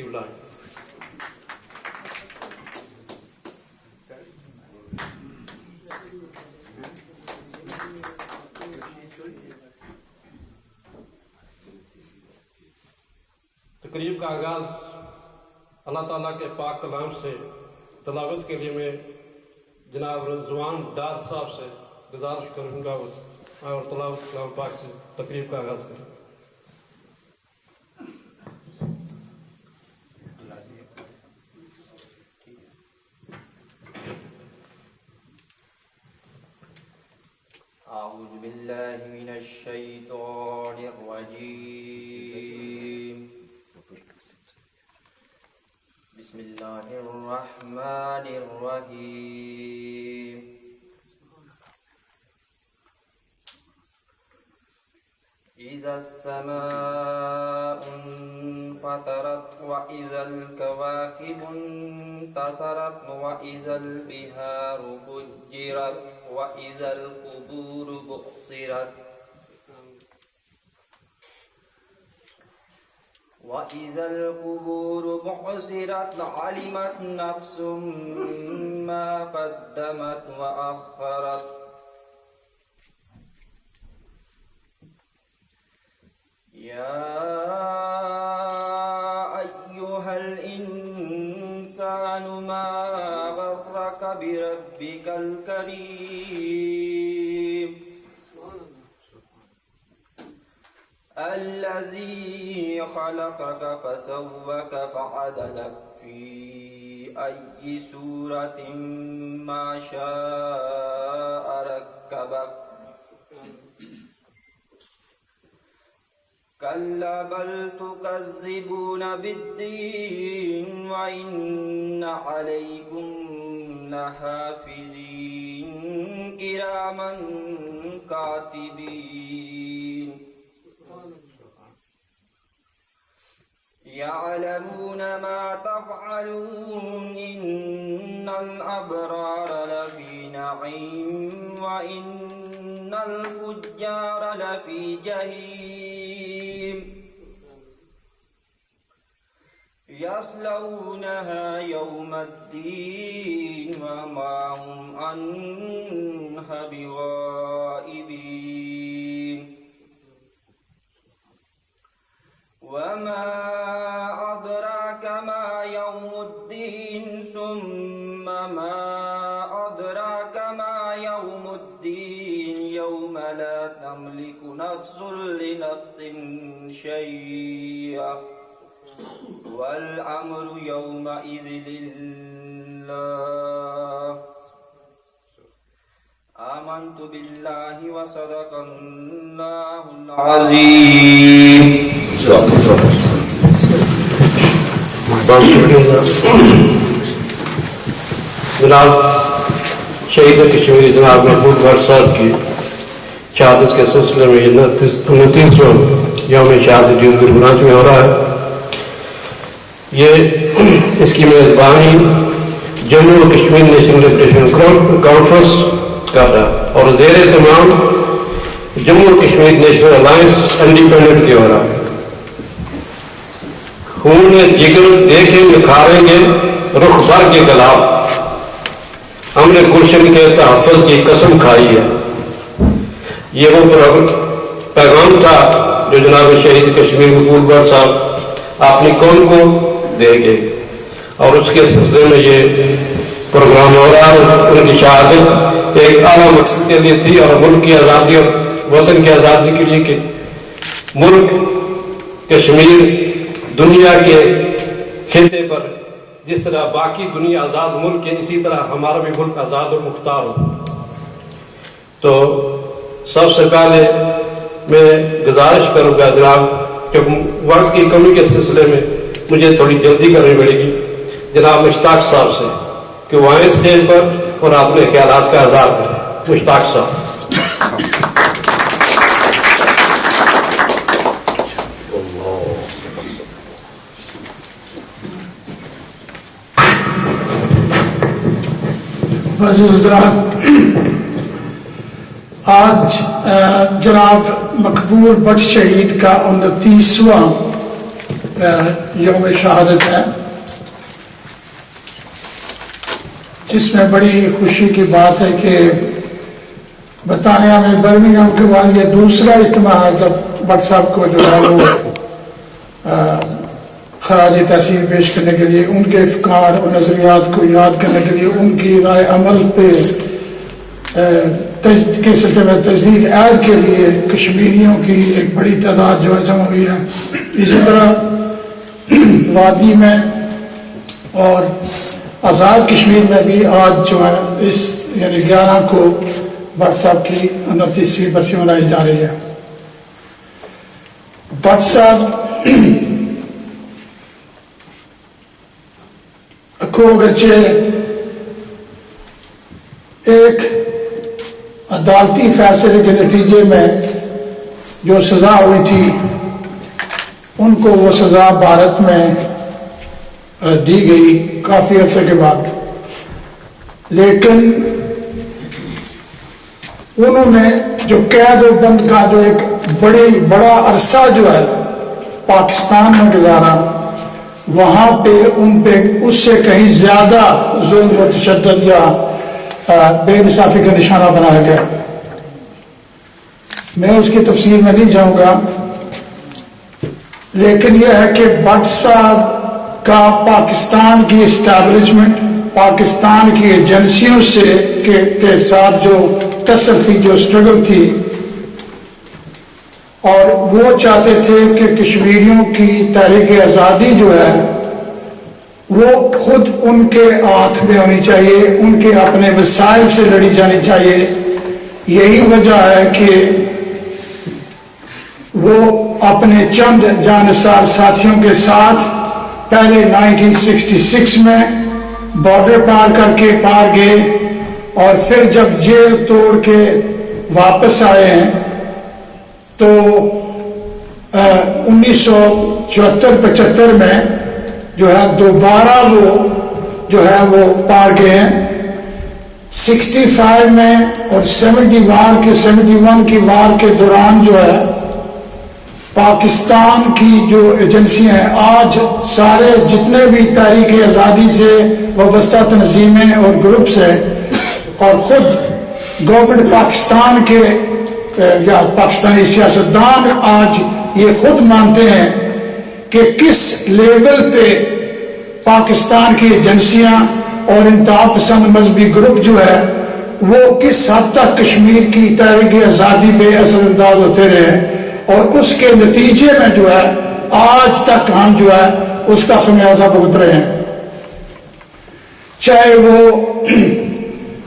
تشریف لائیں. تقریب کا آغاز اللہ تعالیٰ کے پاک کلام سے تلاوت کے لیے میں جناب رضوان ڈار صاحب سے گزارش کروں گا اور تلاوت کلام پاک سے تقریب کا آغاز کریں. أعوذ بالله من الشيطان الرجيم. بسم الله الرحمن الرحيم. إذا السماء انفطرت وإذا الكواكب انتصرت وإذا البحار فجرت وإذا القبور بعثرت وإذا القبور بعثرت علمت نفس ما قدمت وأخرت. يا أيها الإنسان ما غرك بربك الكريم الذي خلقك فسوك فعدلك في أي سورة ما شاء ركبك. كلا بل تكذبون بالدين وإن عليكم لحافظين كراما كاتبين يعلمون ما تفعلون. إن الأبرار لفي نعيم وإن الفجار لفي جحيم يصلونها يوم الدين وما هم عنها بغائبين. وما أدراك ما يوم الدين ثم ما أدراك ما يوم الدين يوم لا تملك نفس لنفس شيئا والأمر يومئذ لله. آمنت بالله وصدق الله العظيم. جناب شہید کشمیری جناب محبوب گھر صاحب کی شہادت کے سلسلے میں 29واں یوم شہادت گرگرانچ میں ہو رہا ہے. یہ اس کی میزبانی Jammu Kashmir national liberation conference کر رہا ہے اور زیر تمام Jammu Kashmir national alliance independent کی ہو رہا ہے. خون جگر دیکھیں نکھاریں گے رخ بھر کے گلاب ہم نے گلشن کے تحفظ کی قسم کھائی ہے. یہ وہ پیغام تھا جو جناب شہید کشمیر محبوب گھر صاحب اپنی قوم کو دے گئے اور اس کے سلسلے میں یہ پروگرام ہو رہا ہے. ان کی شہادت ایک اعلیٰ مقصد کے لیے تھی اور ملک کی آزادی اور وطن کی آزادی کے لیے کہ ملک کشمیر دنیا کے خطے پر جس طرح باقی دنیا آزاد ملک ہے اسی طرح ہمارا بھی ملک آزاد اور مختار ہو. تو سب سے پہلے میں گزارش کروں گا جناب کہ وقت کی کمی کے سلسلے میں مجھے تھوڑی جلدی کرنی پڑے گی جناب مشتاق صاحب سے کہ وہ آئیں اسٹیج پر اور اپنے خیالات کا اظہار کریں. مشتاق صاحب. آج جناب مقبول بٹ شہید کا 29واں یوم شہادت ہے، جس میں بڑی خوشی کی بات ہے کہ برطانیہ میں برمنگھم کے بعد یہ دوسرا اجتماع ہے جب بٹ صاحب کو جو ہے وہ خراج تحسین پیش کرنے کے لیے، ان کے افکار اور نظریات کو یاد کرنے کے لیے، ان کی رائے عمل پہ کے سلسلے میں تجدید عہد کے لیے کشمیریوں کی ایک بڑی تعداد جو ہے جمع ہوئی ہے۔ اسی طرح وادی میں اور آزاد کشمیر میں بھی آج جو ہے اس یعنی 11 کو بٹ صاحب کی 29ویں برسی منائی جا رہی ہے۔ بٹ صاحب کو اگرچہ ایک عدالتی فیصلے کے نتیجے میں جو سزا ہوئی تھی، ان کو وہ سزا بھارت میں دی گئی کافی عرصے کے بعد، لیکن انہوں نے جو قید و بند کا جو ایک بڑا عرصہ جو ہے پاکستان میں گزارا، وہاں پہ ان پہ اس سے کہیں زیادہ ظلم و تشدد یا بے انصافی کا نشانہ بنایا گیا۔ میں اس کی تفصیل میں نہیں جاؤں گا، لیکن یہ ہے کہ بٹ صاحب کا پاکستان کی اسٹیبلشمنٹ، پاکستان کی ایجنسیوں سے کے ساتھ جو تصل تھی، جو اسٹرگل تھی، اور وہ چاہتے تھے کہ کشمیریوں کی تحریک آزادی جو ہے وہ خود ان کے ہاتھ میں ہونی چاہیے، ان کے اپنے وسائل سے لڑی جانی چاہیے۔ یہی وجہ ہے کہ وہ اپنے چند جانسار ساتھیوں کے ساتھ پہلے 1966 میں بارڈر پار کر کے پار گئے، اور پھر جب جیل توڑ کے واپس آئے ہیں تو 1974-75 میں جو ہے دوبارہ وہ جو ہے وہ پار گئے ہیں۔ 65 میں اور 71 کی وار کے دوران جو ہے پاکستان کی جو ایجنسیاں ہیں، آج سارے جتنے بھی تحریک آزادی سے وابستہ تنظیمیں اور گروپس ہیں، اور خود گورنمنٹ پاکستان کے یا پاکستانی سیاستدان آج یہ خود مانتے ہیں کہ کس لیول پہ پاکستان کی ایجنسیاں اور انتہا پسند مذہبی گروپ جو ہے وہ کس حد تک کشمیر کی تحریک آزادی پہ اثر انداز ہوتے رہے، اور اس کے نتیجے میں جو ہے آج تک ہم جو ہے اس کا خمیازہ بھگت رہے ہیں۔ چاہے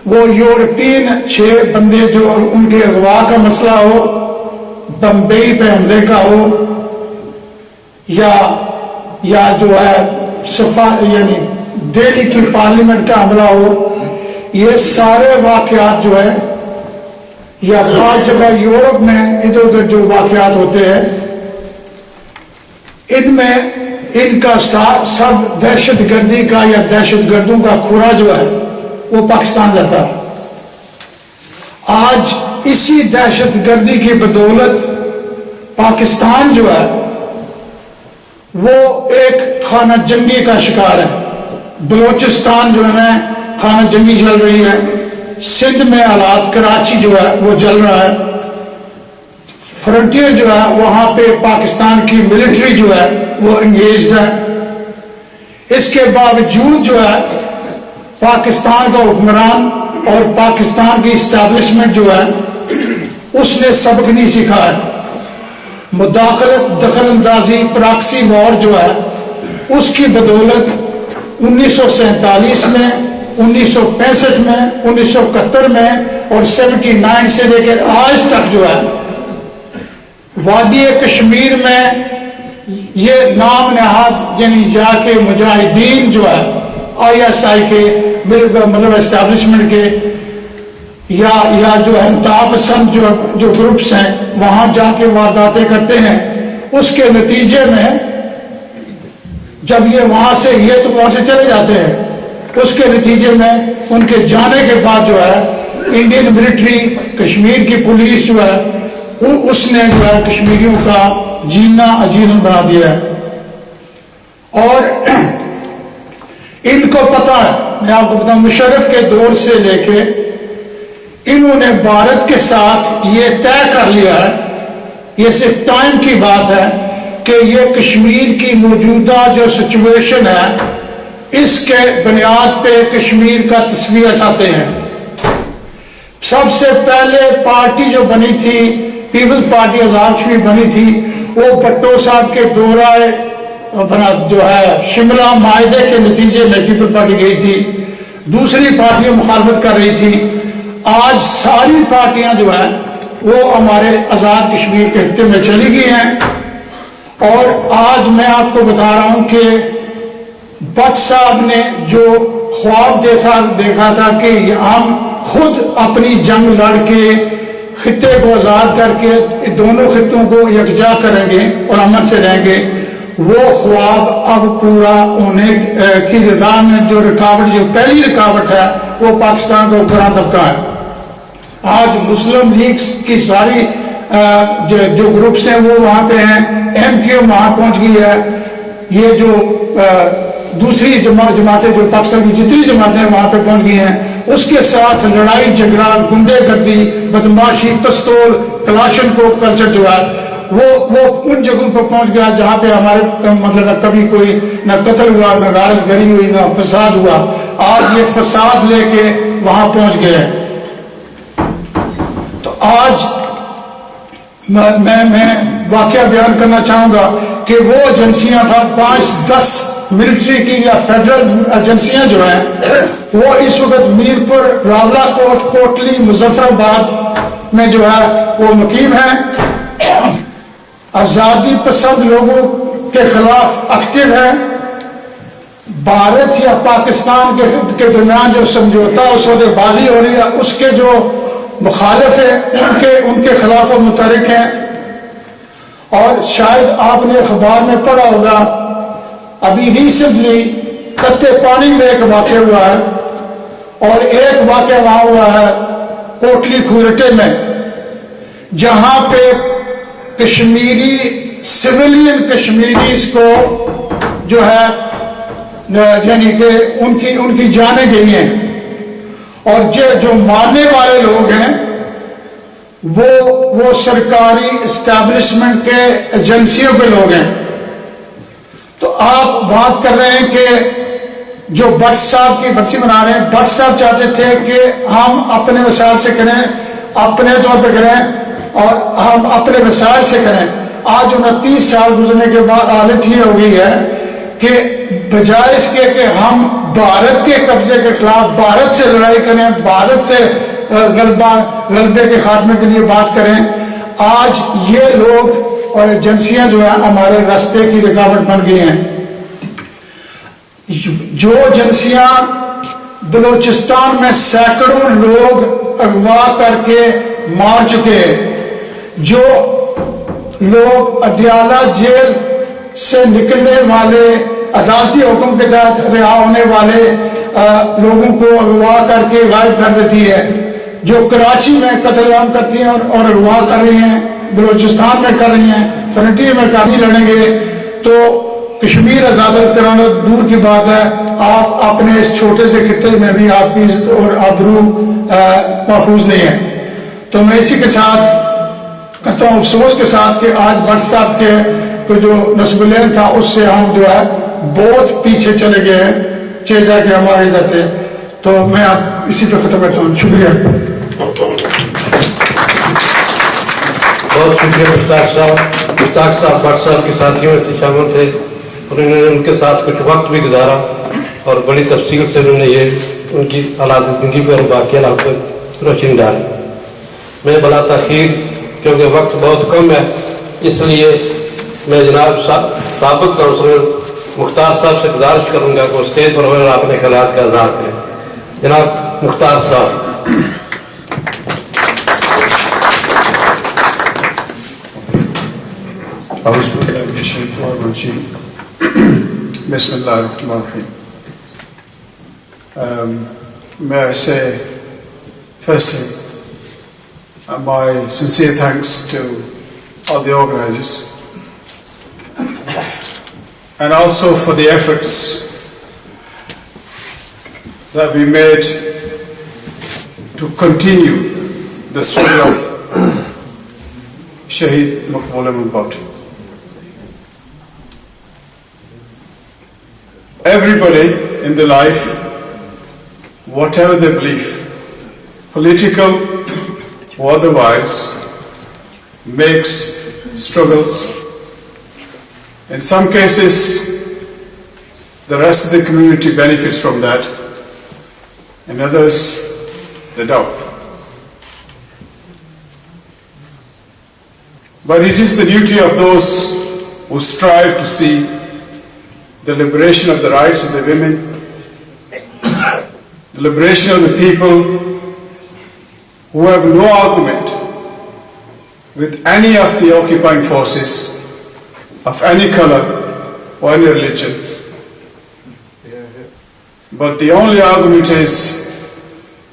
وہ یورپین 6 بندے جو ان کے اغوا کا مسئلہ ہو، بمبئی پہ حملے کا ہو، یا جو ہے یعنی دہلی کی پارلیمنٹ کا حملہ ہو، یہ سارے واقعات جو ہے یا بعض جگہ یورپ میں ادھر ادھر جو واقعات ہوتے ہیں، ان میں ان کا سب دہشت گردی کا یا دہشت گردوں کا کھورا جو ہے وہ پاکستان جاتا ہے۔ آج اسی دہشت گردی کی بدولت پاکستان جو ہے وہ ایک خانہ جنگی کا شکار ہے۔ بلوچستان جو ہے خانہ جنگی چل رہی ہے، سندھ میں حالات، کراچی جو ہے وہ جل رہا ہے، فرنٹیئر جو ہے وہاں پہ پاکستان کی ملٹری جو ہے وہ انگیجڈ ہے۔ اس کے باوجود جو ہے پاکستان کا حکمران اور پاکستان کی اسٹیبلشمنٹ جو ہے اس نے سبق نہیں سیکھا ہے۔ مداخلت، دخل اندازی، پراکسی وار جو ہے اس کی بدولت 1947 میں، 1965 میں، 1971 میں اور 79 سے لے کر آج تک جو ہے وادی کشمیر میں یہ نام نہاد یعنی جا کے مجاہدین جو ہے ISI کے مطلب اسٹیبلشمنٹ کے یا جو انتہا پسند جو گروپس ہیں وہاں جا کے وارداتیں کرتے ہیں، اس کے نتیجے میں جب یہ وہاں سے یہ تو وہاں سے چلے جاتے ہیں، اس کے نتیجے میں ان کے جانے کے بعد جو ہے انڈین ملٹری، کشمیر کی پولیس جو ہے اس نے جو ہے کشمیریوں کا جینا عجیب بنا دیا ہے۔ اور ان کو پتا ہے، میں آپ کو بتاؤں، مشرف کے دور سے لے کے انہوں نے بھارت کے ساتھ یہ طے کر لیا ہے، یہ صرف ٹائم کی بات ہے کہ یہ کشمیر کی موجودہ جو سچویشن ہے اس کے بنیاد پہ کشمیر کا تصویہ چاہتے ہیں۔ سب سے پہلے پارٹی جو بنی تھی، پیپلز پارٹی آزاد کشمیر بنی تھی، وہ بھٹو صاحب کے دورہ جو ہے شملہ معاہدے کے نتیجے میں پیپل پارٹی گئی تھی، دوسری پارٹیاں مخالفت کر رہی تھی۔ آج ساری پارٹیاں جو ہیں وہ ہمارے آزاد کشمیر کے خطے میں چلی گئی ہیں، اور آج میں آپ کو بتا رہا ہوں کہ بٹ صاحب نے جو خواب دیکھا تھا کہ ہم خود اپنی جنگ لڑ کے خطے کو آزاد کر کے دونوں خطوں کو یکجا کریں گے اور امن سے رہیں گے، وہ خواب اب پورا ہونے کی راہ میں جو رکاوٹ، جو پہلی رکاوٹ ہے وہ پاکستان کا حکمران طبقہ ہے۔ آج مسلم لیگ کی ساری جو گروپس ہیں وہ وہاں پہ ہیں، ایم کیو وہاں پہنچ گئی ہے، یہ جو دوسری جماعتیں جو پاکستان کی جتنی جماعتیں ہیں وہاں پہ پہنچ گئی ہیں، اس کے ساتھ لڑائی جھگڑا، گنڈے گردی، بدماشی، پستول، کلاشن کوپ کلچر جو ہے وہ ان جگہوں پر پہنچ گیا جہاں پہ ہمارے مطلب کبھی کوئی نہ قتل ہوا، نہ غارت گری ہوئی، نہ فساد ہوا۔ آج یہ فساد لے کے وہاں پہنچ گئے۔ تو آج میں واقعہ بیان کرنا چاہوں گا کہ وہ ایجنسیاں 5-10 ملٹری کی یا فیڈرل ایجنسیاں جو ہیں وہ اس وقت میرپور، راولہ کوٹ، کوٹلی، مظفر آباد میں جو ہے وہ مقیم ہیں، آزادی پسند لوگوں کے خلاف ایکٹیو ہے۔ بھارت یا پاکستان کے درمیان جو سمجھوتا اور سودے بازی ہو رہی ہے اس کے جو مخالف ہیں ان کے خلاف وہ متحرک ہیں۔ اور شاید آپ نے اخبار میں پڑھا ہوگا، ابھی ریسنٹلی کتے پانی میں ایک واقعہ ہوا ہے، اور ایک واقعہ وہاں ہوا ہے کوٹلی کھورٹے میں، جہاں پہ کشمیری سویلین کشمیریز کو جو ہے یعنی کہ ان کی جانیں گئی ہیں، اور جو مارنے والے لوگ ہیں وہ سرکاری اسٹیبلشمنٹ کے ایجنسیوں کے لوگ ہیں۔ تو آپ بات کر رہے ہیں کہ جو بٹ صاحب کی برسی بنا رہے ہیں، بٹ صاحب چاہتے تھے کہ ہم اپنے وسائل سے کریں، اپنے طور پہ کریں اور ہم اپنے وسائل سے کریں۔ آج 29 سال گزرنے کے بعد حالت یہ ہو گئی ہے کہ بجائے اس کے کہ ہم بھارت کے قبضے کے خلاف بھارت سے لڑائی کریں، بھارت سے غلبے کے خاتمے کے لیے بات کریں، آج یہ لوگ اور ایجنسیاں جو ہیں ہمارے راستے کی رکاوٹ بن گئی ہیں۔ جو ایجنسیاں بلوچستان میں سینکڑوں لوگ اغوا کر کے مار چکے ہیں، جو لوگ اڈیالہ جیل سے نکلنے والے عدالتی حکم کے تحت رہا ہونے والے لوگوں کو اغوا کر کے غائب کر دیتی ہے، جو کراچی میں قتل عام کرتی ہیں اور اغوا کر رہی ہیں، بلوچستان میں کر رہی ہیں، فرنٹیئر میں کافی لڑیں گے تو کشمیر آزاد کرانا دور کی بات ہے، آپ اپنے اس چھوٹے سے خطے میں بھی آپ کی عزت اور آبرو محفوظ نہیں ہے۔ تو میں اسی کے ساتھ کہتا ہوں افسوس کے ساتھ کہ آج بٹ صاحب کے جو نصب العین تھا اس سے ہم جو ہے بہت پیچھے چلے گئے ہیں، جا کے ہم آگے جاتے ہیں۔ تو میں آپ اسی پہ ختم کرتا ہوں، شکریہ۔ بہت شکریہ مشتاق صاحب بٹ صاحب کے ساتھیوں سے شامل تھے اور انہوں نے ان کے ساتھ کچھ وقت بھی گزارا اور بڑی تفصیل سے انہوں نے یہ ان کی حالات زندگی پر واقعات پر روشنی ڈالی۔ میں بلا تاخیر کیونکہ وقت بہت کم ہے اس لیے میں جناب سابق کونسلر مختار صاحب سے گزارش کروں گا کہ وہ اسٹیج پر ہوئے اپنے خیالات کا اظہار کریں۔ جناب مختار صاحب۔ اعوذ باللہ من الشیطان الرجیم، بسم اللہ الرحمن الرحیم۔ May I say firstly my sincere thanks to all the organizers and also for the efforts that we made to continue the story of Shaheed Maqbool Ahmed Bhat. Everybody in their life, whatever their belief, political or otherwise, makes struggles. In some cases, the rest of the community benefits from that. In others, they don't. But it is the duty of those who strive to see the liberation of the rights of the women, the liberation of the people who have no argument with any of the occupying forces of any color or any religion. But the only argument is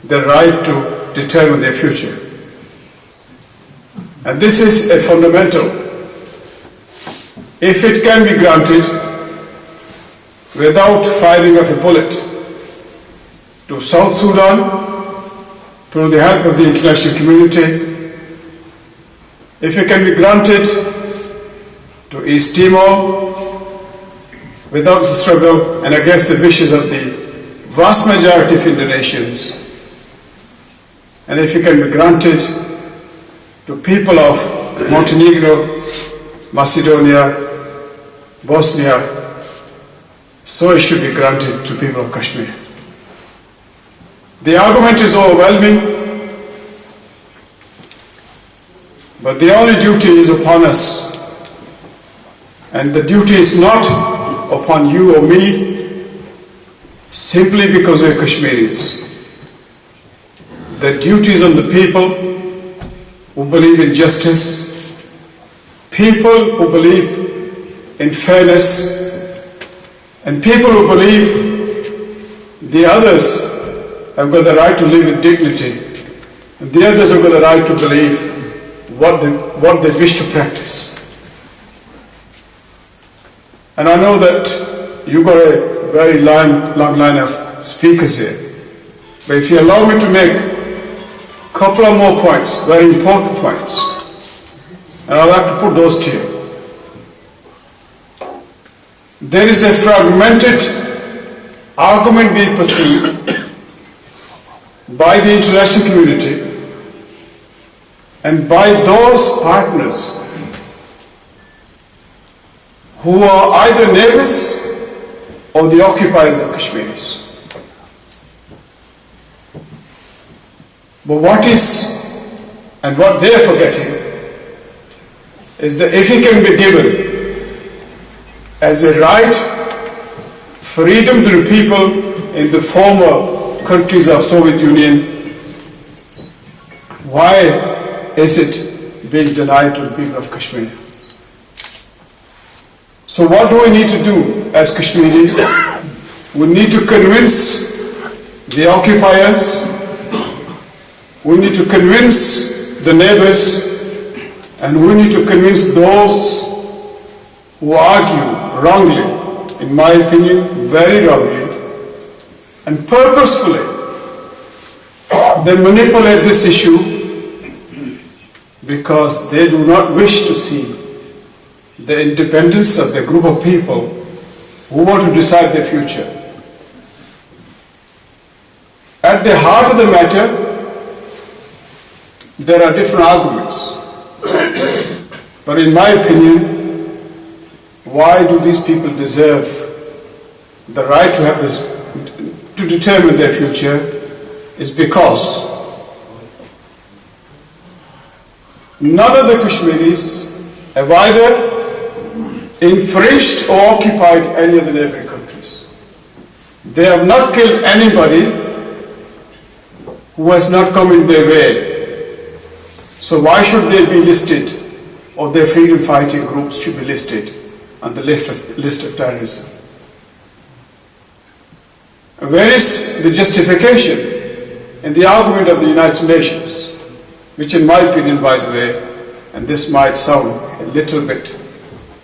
the right to determine their future. And this is a fundamental. If it can be granted without firing of a bullet to South Sudan through the help of the international community, if it can be granted to East Timor without struggle and against the wishes of the vast majority of Indonesians, and if it can be granted to people of Montenegro, Macedonia, Bosnia, so it should be granted to people of Kashmir. The argument is overwhelming, but the only duty is upon us, and the duty is not upon you or me simply because we are Kashmiris. The duty is on the people who believe in justice, people who believe in fairness, and people who believe the others have got the right to live with dignity, and the others have got the right to believe what they wish to practice. And I know that you've got a very long line of speakers here, but if you allow me to make a couple of more points, very important points, and I'd like to put those to you. There is a fragmented argument being pursued by the international community and by those partners who are either neighbors or the occupiers of Kashmiris. But what they are forgetting is that if it can be given as a right, freedom to the people in the former countries of Soviet Union, why is it being denied to the people of Kashmir? So what do we need to do as Kashmiris? We need to convince the occupiers, we need to convince the neighbors, and we need to convince those who argue wrongly, in my opinion, very wrongly, and purposefully, they manipulate this issue because they do not wish to see the independence of the group of people who want to decide their future. At the heart of the matter, there are different arguments. But in my opinion, why do these people deserve the right to have this, to determine their future, is because none of the Kashmiris have either infringed or occupied any of the neighboring countries. They have not killed anybody who has not come in their way. So why should they be listed, or their freedom fighting groups should be listed on the list of terrorism? Where is the justification in the argument of the United Nations, which in my opinion, by the way, and this might sound a little bit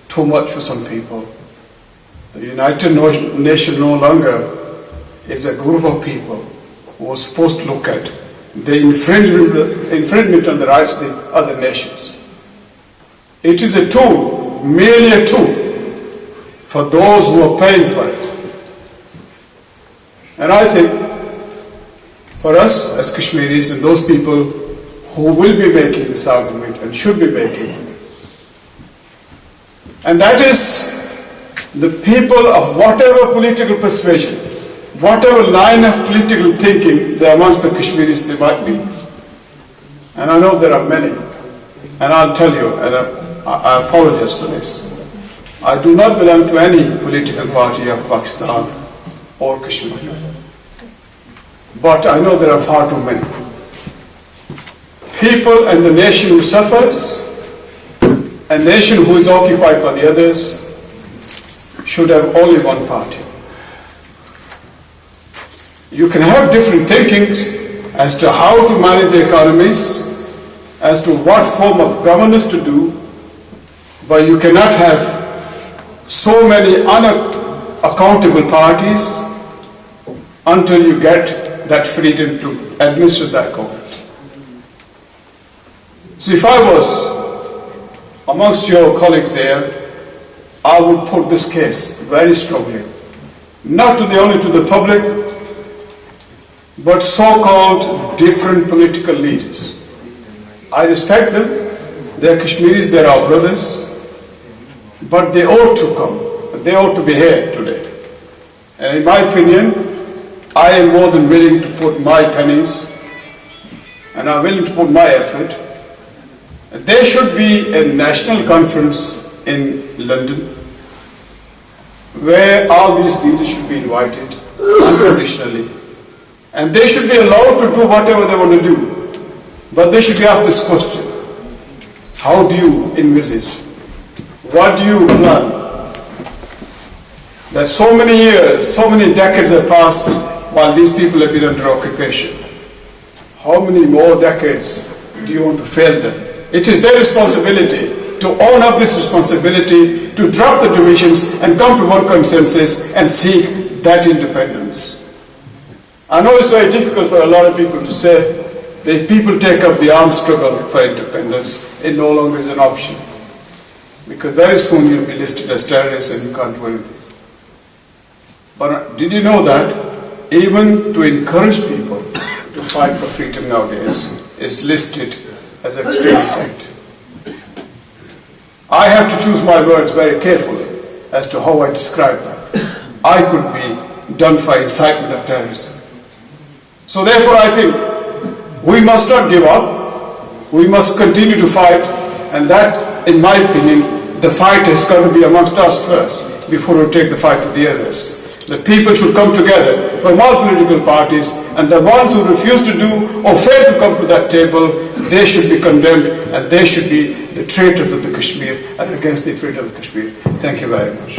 too much for some people, The United Nations no longer is a group of people who are supposed to look at the infringement on the rights of the other nations. It is a tool, merely a tool, for those who are paying for it. And I think for us as Kashmiris and those people who will be making this argument and should be making it, and that is the people of whatever political persuasion, whatever line of political thinking there amongst the Kashmiris there might be. And I know there are many. And I'll tell you, and I apologize for this, I do not belong to any political party of Pakistan or Kashmir. But I know there are far too many. People and the nation who suffers, a nation who is occupied by the others, should have only one party. You can have different thinkings as to how to manage the economies, as to what form of governance to do, but you cannot have so many unaccountable parties until you get that freedom to administer that government. So if I was amongst your colleagues here, I would put this case very strongly, not only to the public, but so-called different political leaders. I respect them, they're Kashmiris, they're our brothers, but they ought to come, they ought to be here today. And in my opinion, I am more than willing to put my pennies, and I'm willing to put my effort. There should be a national conference in London where all these leaders should be invited unconditionally, and they should be allowed to do whatever they want to do, but they should be asked this question: how do you envisage? What do you plan? That so many years, so many decades have passed while these people have been under occupation. How many more decades do you want to fail them? It is their responsibility to own up this responsibility, to drop the divisions and come to one consensus and seek that independence. I know it's very difficult for a lot of people to say that if people take up the armed struggle for independence, it no longer is an option. Because very soon you'll be listed as terrorists and you can't do anything. But did you know that even to encourage people to fight for freedom nowadays is listed as an extremist act? I have to choose my words very carefully as to how I describe that. I could be done for incitement of terrorism. So therefore I think we must not give up. We must continue to fight, and that, in my opinion, the fight has got to be amongst us first before we take the fight to the others. The people should come together from all political parties, and the ones who refuse to do or fail to come to that table, they should be condemned, and they should be the traitors of the Kashmir and against the freedom of Kashmir. Thank you very much.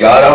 11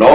9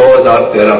2013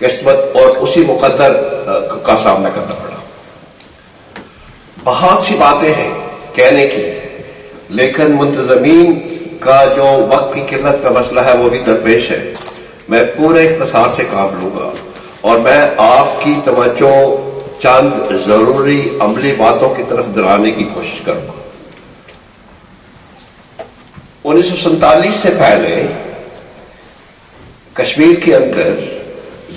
قسمت اور اسی مقدر کا سامنا کرنا پڑا. بہت سی باتیں ہیں کہنے کی، لیکن منتظمین کا جو وقت کی قلت کا مسئلہ ہے وہ بھی درپیش ہے. میں پورے اختصار سے کام لوں گا اور میں آپ کی توجہ چند ضروری عملی باتوں کی طرف دلانے کی کوشش کروں گا. 1947 سے پہلے کشمیر کے اندر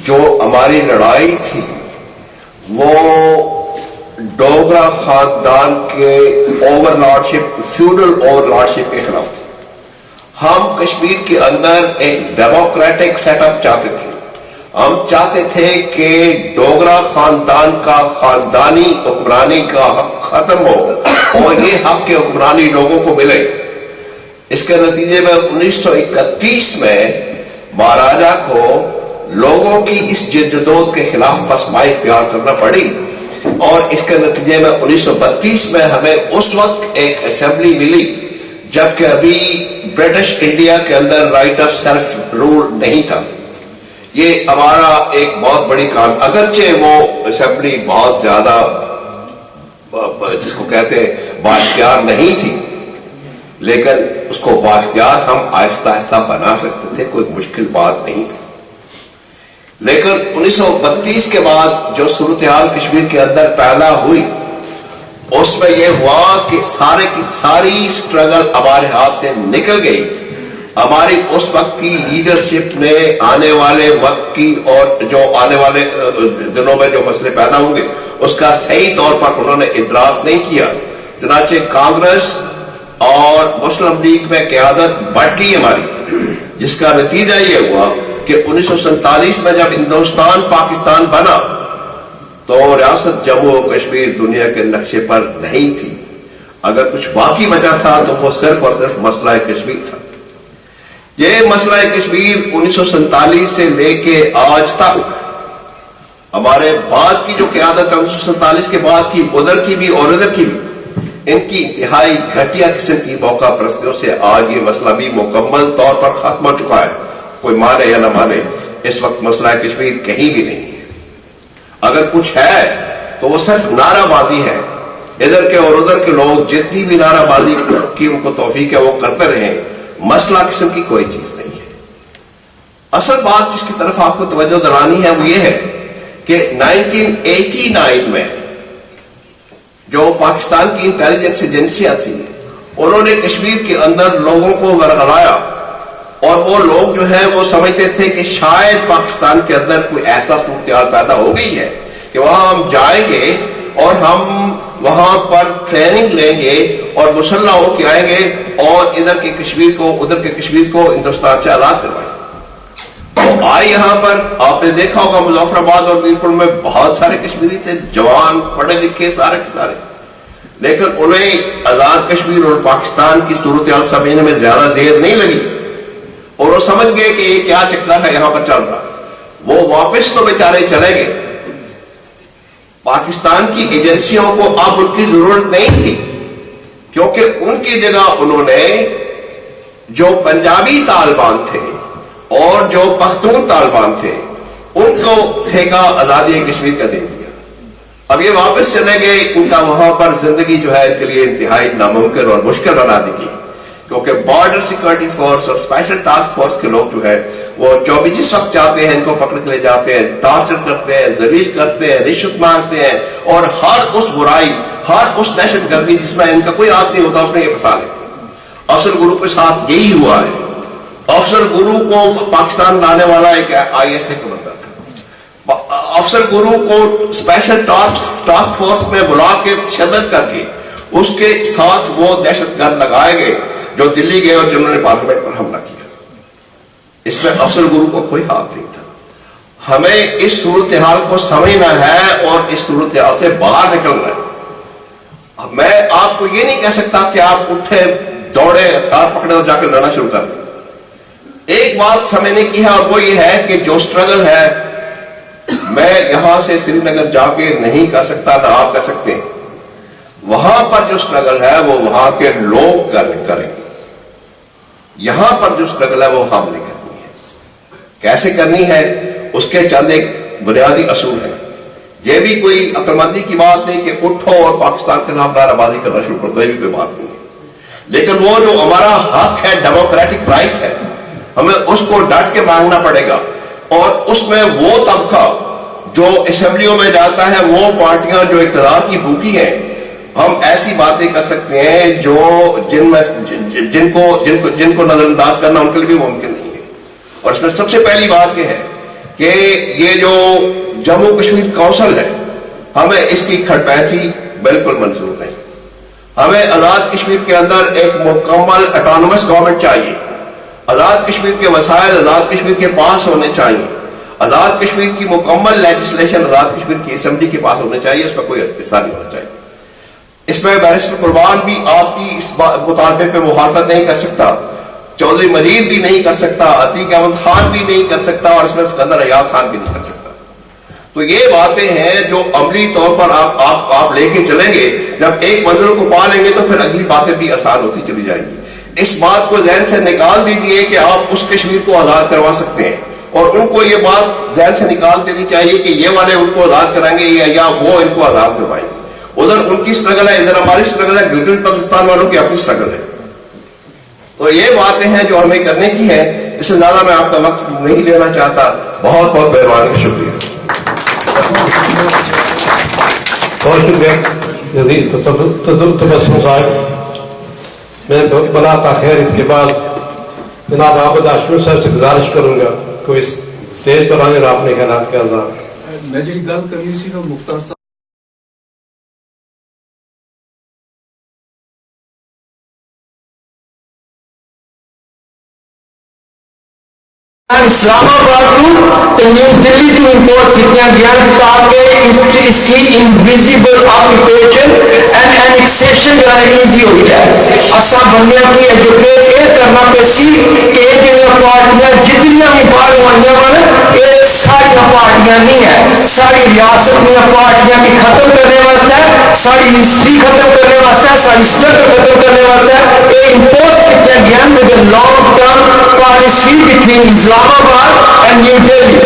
جو ہماری لڑائی تھی وہ ڈوگرا خاندان کے اوور لارڈشپ، فیوڈل اوور لارڈشپ کے خلاف تھی. ہم کشمیر کے اندر ایک ڈیموکریٹک سیٹ اپ چاہتے تھے. ہم چاہتے تھے کہ ڈوگرا خاندان کا خاندانی حکمرانی کا حق ختم ہو اور یہ حق کے حکمرانی لوگوں کو ملے. اس کے نتیجے میں 1931 میں مہاراجا کو لوگوں کی اس جدوجہد کے خلاف پسمائی اختیار کرنا پڑی اور اس کے نتیجے میں 1932 میں ہمیں اس وقت ایک اسمبلی ملی جبکہ ابھی برٹش انڈیا کے اندر رائٹ آف سیلف رول نہیں تھا. یہ ہمارا ایک بہت بڑی کام، اگرچہ وہ اسمبلی بہت زیادہ جس کو کہتے ہیں بااختیار نہیں تھی، لیکن اس کو بااختیار ہم آہستہ آہستہ بنا سکتے تھے، کوئی مشکل بات نہیں تھی. لیکن 1932 کے بعد جو صورتحال کشمیر کے اندر پیدا ہوئی اس میں یہ ہوا کہ سارے کی ساری سٹرگل ہمارے ہاتھ سے نکل گئی. ہماری اس وقت کی لیڈرشپ نے آنے والے وقت کی اور جو آنے والے دنوں میں جو مسئلے پیدا ہوں گے اس کا صحیح طور پر انہوں نے ادراک نہیں کیا. چنانچہ کانگریس اور مسلم لیگ میں قیادت بڑھ گئی ہماری، جس کا نتیجہ یہ ہوا کہ 1947 میں جب ہندوستان پاکستان بنا تو ریاست جموں و کشمیر دنیا کے نقشے پر نہیں تھی. اگر کچھ باقی بچا تھا تو وہ صرف اور صرف مسئلہ کشمیر تھا. یہ مسئلہ کشمیر 1947 سے لے کے آج تک ہمارے بعد کی جو قیادت 1947 کے بعد کی، ادھر کی بھی اور ادھر کی بھی، ان کی انتہائی گھٹیا قسم کی موقع پرستیوں سے آج یہ مسئلہ بھی مکمل طور پر ختم ہو چکا ہے. کوئی مانے یا نہ مانے اس وقت مسئلہ کشمیر کہیں بھی نہیں ہے. اگر کچھ ہے تو وہ صرف نعرہ بازی ہے. ادھر کے اور ادھر کے لوگ جتنی بھی نعرہ بازی کی ان کو توفیق ہے وہ کرتے رہیں، مسئلہ قسم کی کوئی چیز نہیں ہے. اصل بات جس کی طرف آپ کو توجہ دلانی ہے وہ یہ ہے کہ 1989 میں جو پاکستان کی انٹیلیجنس ایجنسیاں تھیں انہوں نے کشمیر کے اندر لوگوں کو ورغلایا اور وہ لوگ جو ہیں وہ سمجھتے تھے کہ شاید پاکستان کے اندر کوئی ایسا صورتحال پیدا ہو گئی ہے کہ وہاں ہم جائیں گے اور ہم وہاں پر ٹریننگ لیں گے اور مسلح ہو کے آئیں گے اور ادھر کے کشمیر کو ادھر کے کشمیر کو ہندوستان سے آزاد کروائیں. تو آئے یہاں پر آپ نے دیکھا ہوگا مظفر آباد اور میرپور میں بہت سارے کشمیری تھے، جوان پڑھے لکھے سارے کے سارے، لیکن انہیں آزاد کشمیر اور پاکستان کی صورتحال سمجھنے میں زیادہ دیر نہیں لگی اور وہ سمجھ گئے کہ یہ کیا چکر ہے یہاں پر چل رہا. وہ واپس تو بیچارے چلے گئے. پاکستان کی ایجنسیوں کو اب ان کی ضرورت نہیں تھی کیونکہ ان کی جگہ انہوں نے جو پنجابی طالبان تھے اور جو پختون طالبان تھے ان کو ٹھیکہ آزادی کشمیر کا دے دیا. اب یہ واپس چلے گئے، ان کا وہاں پر زندگی جو ہے ان کے لیے انتہائی ناممکن اور مشکل بنا دی گئی کیونکہ بارڈر سیکورٹی فورس اور اسپیشل ٹاسک فورس کے لوگ جو ہے وہ جو بھی جس وقت چاہتے ہیں ان کو پکڑ کے لے جاتے ہیں، ٹارچر کرتے ہیں، ذلیل کرتے ہیں، رشوت مانگتے ہیں اور ہر اس برائی، ہر اس دہشت گردی جس میں ان کا کوئی ہاتھ نہیں ہوتا اس میں یہ پھنسا لیتے ہیں. افضل گرو کے ساتھ یہی ہوا ہے. افضل گرو کو پاکستان لانے والا ایک ISI کا بندہ تھا. افضل گرو کو اسپیشل ٹاسک فورس میں بلا کے تشدد کر کے اس کے ساتھ وہ دہشت گرد لگائے گئے جو دلی گئے اور جنہوں نے پارلیمنٹ پر حملہ کیا. اس میں افضل گرو کو کوئی ہاتھ نہیں تھا. ہمیں اس صورتحال کو سمجھنا ہے اور اس صورتحال سے باہر نکلنا ہے. میں آپ کو یہ نہیں کہہ سکتا کہ آپ اٹھے دوڑے ہتھیار پکڑے اور جا کے لڑنا شروع کر دیں. ایک بات سمجھنے کی ہے اور وہ یہ ہے کہ جو سٹرگل ہے میں یہاں سے سری نگر جا کے نہیں کر سکتا، نہ آپ کر سکتے. وہاں پر جو سٹرگل ہے وہ وہاں کے لوگ کریں گے. یہاں پر جو سٹرگل ہے وہ ہم نے کرنی ہے. کیسے کرنی ہے اس کے چند ایک بنیادی اصول ہیں. یہ بھی کوئی عقلمندی کی بات نہیں کہ اٹھو اور پاکستان کے خلاف نعرہ بازی کرنا شروع کر دو، یہ بھی کوئی بات نہیں ہے. لیکن وہ جو ہمارا حق ہے، ڈیموکریٹک رائٹ ہے، ہمیں اس کو ڈٹ کے مانگنا پڑے گا. اور اس میں وہ طبقہ جو اسمبلیوں میں جاتا ہے، وہ پارٹیاں جو اقتدار کی بھوکی ہیں، ہم ایسی باتیں کر سکتے ہیں جو جن کو نظر انداز کرنا ان کے لیے بھی ممکن نہیں ہے. اور اس میں سب سے پہلی بات یہ ہے کہ یہ جو جموں کشمیر کونسل ہے، ہمیں اس کی کھٹپیٹی بالکل منظور نہیں. ہمیں آزاد کشمیر کے اندر ایک مکمل اٹانومس گورنمنٹ چاہیے. آزاد کشمیر کے وسائل آزاد کشمیر کے پاس ہونے چاہیے. آزاد کشمیر کی مکمل لیجسلیشن آزاد کشمیر کی اسمبلی کے پاس ہونے چاہیے. اس پر کوئی حصہ نہیں ہونا چاہیے. اس میں بیرسٹر قربان بھی آپ کی اس مطالبے پہ مخالفت نہیں کر سکتا، چودھری مجید بھی نہیں کر سکتا، عتیق احمد خان بھی نہیں کر سکتا، اور اس میں سکندر ایاز خان بھی نہیں کر سکتا. تو یہ باتیں ہیں جو عملی طور پر آپ لے کے چلیں گے. جب ایک منزل کو پا لیں گے تو پھر اگلی باتیں بھی آسان ہوتی چلی جائیں گی. اس بات کو ذہن سے نکال دیجئے کہ آپ اس کشمیر کو آزاد کروا سکتے ہیں، اور ان کو یہ بات ذہن سے نکال دینی چاہیے کہ یہ والے ان کو آزاد کرائیں گے یا وہ ان کو آزاد کروائیں گے. ادھر ان کی اسٹرگل ہے، ادھر ہماری اسٹرگل ہے، گلگت بلتستان والوں کی اپنی اسٹرگل ہے. تو یہ باتیں ہیں جو ہمیں کرنے کی ہیں. اس سے زیادہ میں آپ کا وقت نہیں لینا چاہتا. بہت بہت مہربانی، شکریہ. بہت شکریہ جزیل تبسم صاحب. میں بلا تاخیر اس کے بعد جناب عابد ہاشمی صاحب سے گزارش کروں گا کوئی اسٹیج پر آنے اور اپنے خیالات کا اظہار. میں جی گل کرنی سی نا مختار صاحب. اسلام آباد تو نیو دلی تو امپوز کتنا گیا تاکہ اس کی انویزیبل آکوپیشن اینڈ اینکسیشن جو ہے ایزی ہو جائے. اساں بندیاں کی ایجوکیٹ یہ کرنا پیسی کہ یہ پارٹیاں جتنیاں بھی باہر ہوئیاں ون یہ ساری پارٹیاں نہیں ہیں. ساری ریاست میں پارٹیاں کی ختم کرنے واسطے، ساری ہسٹری ختم کرنے واسطے، ساری اسٹرگل ختم کرنے واسطے یہ امپوز کتنا گیا with a long term policy between Islam آباد اینڈ نیو دہلی.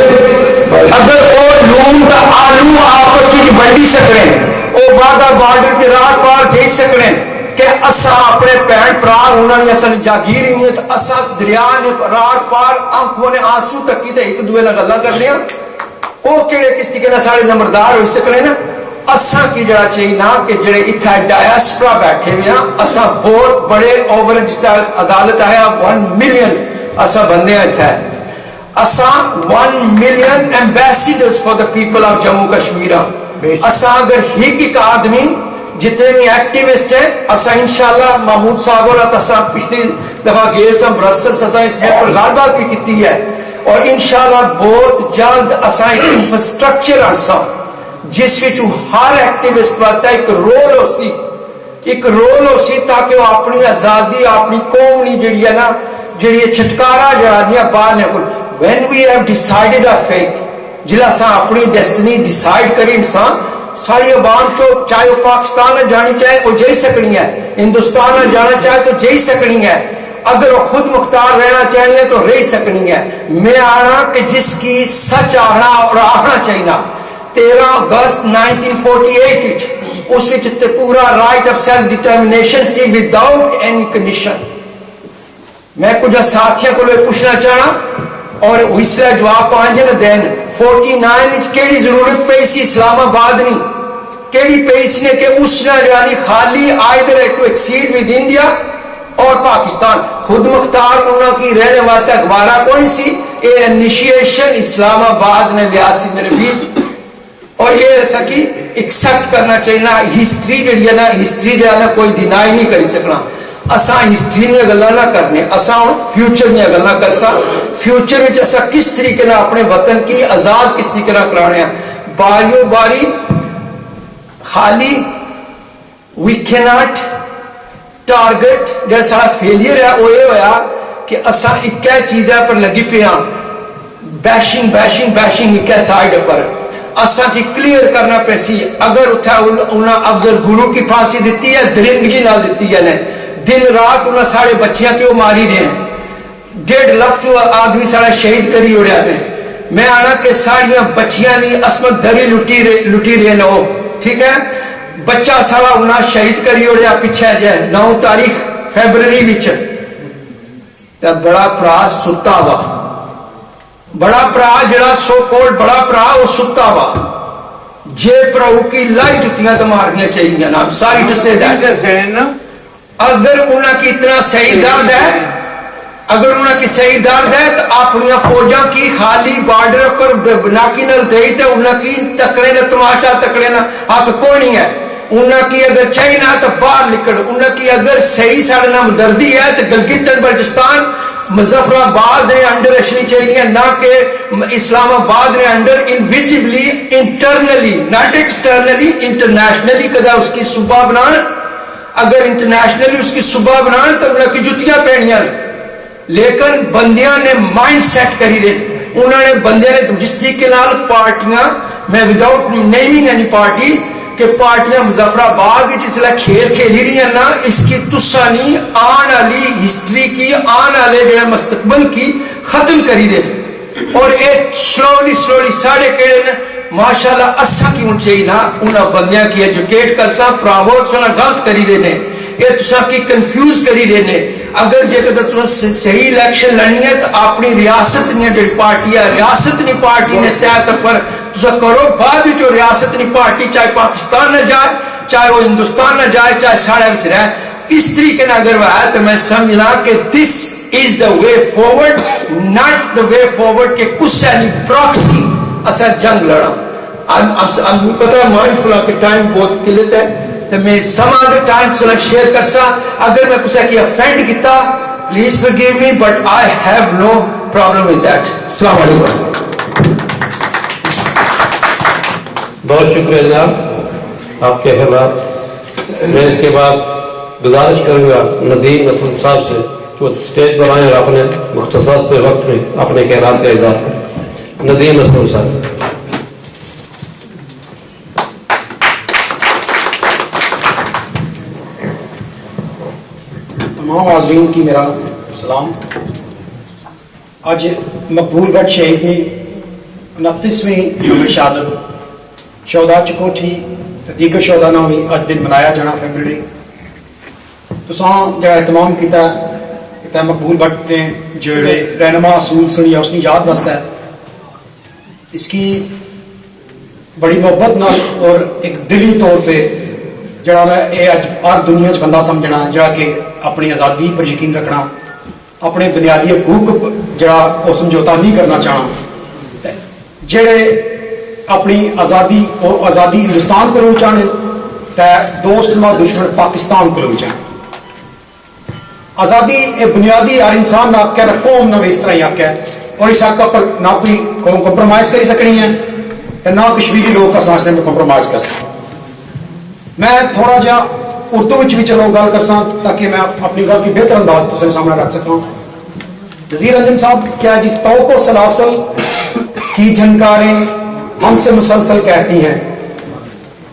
اگر وہ لون کا آلو آپس میں بنڈی سکیں، وہ وعدہ بارڈر کے راہ پار بھیج سکیں کہ اسا اپنے بہن برا انہوں نے اصل جاگیر ہی نہیں تو اسا دریا نے راہ پار آنکھوں نے آنسو تکی تے ایک دوے نال گلاں کر لیا. وہ کہڑے کس طریقے نال سارے نمبردار ہو سکنے نا. اساں کی جڑا چاہیے نا کہ جڑے اتھا ڈایاسپورا بیٹھے ہوئے ہیں، اساں بہت بڑے اوور جس طرح عدالت ہے 1 ملین اساں بندے اتھا ہے. اساں 1 million ambassadors for the people of Jammu Kashmir. اساں اگر ایک آدمی جتنے بھی ایکٹیوسٹ ہیں، اساں انشاءاللہ محمود صاحب اور اساں پچھلی دفعہ گئے سن برسلز، اساں اس میں پر غالبات بھی کیتی ہے، اور انشاءاللہ بہت جلد اساں ایک انفراسٹرکچر آنساں جس وچ ہر ایکٹیوسٹ واسطے ایک رول ہو سی تاکہ وہ اپنی آزادی اپنی قوم نہیں جڑی ہے نا جڑی چھٹکارا جڑا دیا باہر نے کوئی. when we have decided our fate، جلا سا اپنی ڈیسٹنی ڈیسائیڈ کری انسان، ساری عوام کو چاہے وہ پاکستان میں جانی چاہے وہ جی سکنی ہے، ہندوستان میں جانا چاہے تو جی سکنی ہے، اگر وہ خود مختار رہنا چاہیے ہے تو رہ سکنی ہے. میں آنا کہ جس کی سچ آنا اور آنا چاہیے 13 اگست 1948 اس وچ پورا رائٹ آف سیلف ڈٹرمنیشن سی وداؤٹ اینی کنڈیشن. میں کچھ ساتھیوں کو پوچھنا چاہنا اور اس سے جواب پہنچے نا دین 49 کیڑی ضرورت پئی سی اسلام آباد نہیں، کیڑی پئی سی نے کہ اس نے یعنی خالی either to accede with India اور پاکستان، خود مختار انہوں کی رہنے واسطے اخبارہ کون سی. یہ انیشیشن اسلام آباد نے لیا سی میرے بھی، اور یہ ایسا کہ ایکسپٹ کرنا چاہیے نا. ہسٹری جڑی ہے نا، ہسٹری جو ہے نا کوئی ڈینائی نہیں کری سکنا. اساں ہسٹری نے گلا نہ کرنے، اساں فیوچر نے گلا کر سا. فیوچر وچ اساں کس طریقے نہ اپنے وطن کی آزاد کس طریقے نہ کرانے ہیں. باریوں باری خالی وی کی ناٹ ٹارگٹ جو سارا فیلئر ہے وہ یہ ہویا کہ اساں ایک چیزیں پر لگی پہ ہاں بیشنگ ایک سائڈ پر. اساں کی کلیئر کرنا پیسی اگر اتھا انہاں افضل گرو کی پھانسی دیتی ہے، درندگی نہ دیتی ہے نے، دن رات انہاں سارے بچیاں کیوں ماری رہے ہیں، 1.5 لاکھ تو آدمی سارا شہید کری اڑیا نے. میں آنا کہ ساڑیاں بچیاں نہیں عصمت دری لٹی رہے نو ٹھیک ہے بچہ سارا انہاں شہید کری ہو رہا پیچھے جائے 9 تاریخ فیبرری وچ تے بڑا پرا ستا وا بڑا پرا جڑا سو کول بڑا پرا وہ ستا وا جے پراؤ کی لائی جتیاں تو مارنیاں چاہیے نا ساری ڈسے اگر انہاں کی اتنا صحیح درد ہے اگر انہاں کی صحیح درد ہے تو اپنی فوجاں کی خالی بارڈر پر ناکی نل دے تے انہاں کی تکڑے نہ تماشا تکڑے نہ حق کونی ہے انہاں کی اگر چاہیے نہ تو باہر نکل انہاں کی اگر صحیح ساڑھے نہ مدردی ہے تو گلگت بلوچستان مظفر آباد نے انڈر اشنی چاہیے نہ کہ اسلام آباد نے under invisibly internally not externally internationally کدا اس کی صوبہ بنان اگر انٹرنیشنلی اس کی صوبہ بنان تو انہوں کی جتیاں پہنیاں لیکن بندیاں نے مائنڈ سیٹ کری رہے انہوں نے بندیاں نے جس طریقے نال پارٹیاں میں وداؤٹ نیمنگ اینی پارٹی کہ پارٹیاں مظفر آباد جس طرح کھیل کھیلی رہی ہیں نا اس کی تسانی آن والی ہسٹری کی آن والے جو مستقبل کی ختم کری دے اور ایک سلولی ساڑھے کہڑے ماشاءاللہ اسا کی ہون چاہیے نا انہاں بندیاں کی ایجوکیٹ کرسا پراوٹ سونا غلط کری رہنے یہ تسا کی کنفیوز کری رہنے اگر جے کہ تسا صحیح الیکشن لڑنی ہے تو اپنی ریاست نہیں جو پارٹی ہے ریاست نہیں پارٹی نے تحت پر تسا کرو بعد جو ریاست نہیں پارٹی چاہے پاکستان نہ جائے چاہے وہ ہندوستان نہ جائے چاہے ساڑھے بچ رہے اس طریقے نہ اگر وہ آئے تو میں سمجھنا کہ this is the way forward not the way forward کہ کچھ سینی پراکسی اثر جنگ لڑا پتہ ہے مائنڈفل کہ ٹائم بہت قلت ہے تو میں some other time سنا شیئر کر سا اگر میں کچھ کی افینڈ کیتا please forgive me but I have no problem with that السلام علیکم بہت شکریہ جناب آپ کے خیالات میں اس کے بعد گزارش کروں گا ندیم اسلم صاحب سے جو اسٹیج پر آئیں اور اپنے مختصر سے وقت میں اپنے خیالات کا اظہار کریں ندیم اسلم صاحب تمام حاضرین کی میرا سلام آج مقبول بٹ شہید کی 29ویں یوم شہادت شہداء چکوٹھی دیگر شہداء نام بھی اج دن منایا جانا فیبرری تو ساں جڑا اہتمام کیتا مقبول بٹ نے جڑے رہنما اصول سنی اس کی یاد واسطہ ہے اس کی بڑی محبت نال اور ایک دلی طور پہ جڑا اے اج ہر دنیا چ بندہ سمجھنا جڑا کہ اپنی آزادی پر یقین رکھنا اپنے بنیادی حقوق جڑا وہ سمجھوتا نہیں کرنا چاہنا جڑے اپنی آزادی اور آزادی ہندوستان کو لوگ چاہنے تے دوست نما دشمن پاکستان کو لوگ چاہنے آزادی ایک بنیادی ہر انسان نہ حق ہے نہ قوم نہ اس طرح ہی حق ہے اور اس حق پر نہ کوئی قوم کمپرومائز کری سکنی ہے تے نہ کشمیری لوگ کا سانسنے میں کمپرومائز کر سکیں میں تھوڑا جا اردو بھی چلو گل کرساں تاکہ میں اپنی گل کی بہتر انداز تو سامنے رکھ سکوں وزیر انجم صاحب کیا جی توق و سلاسل کی جھنکاریں ہم سے مسلسل کہتی ہیں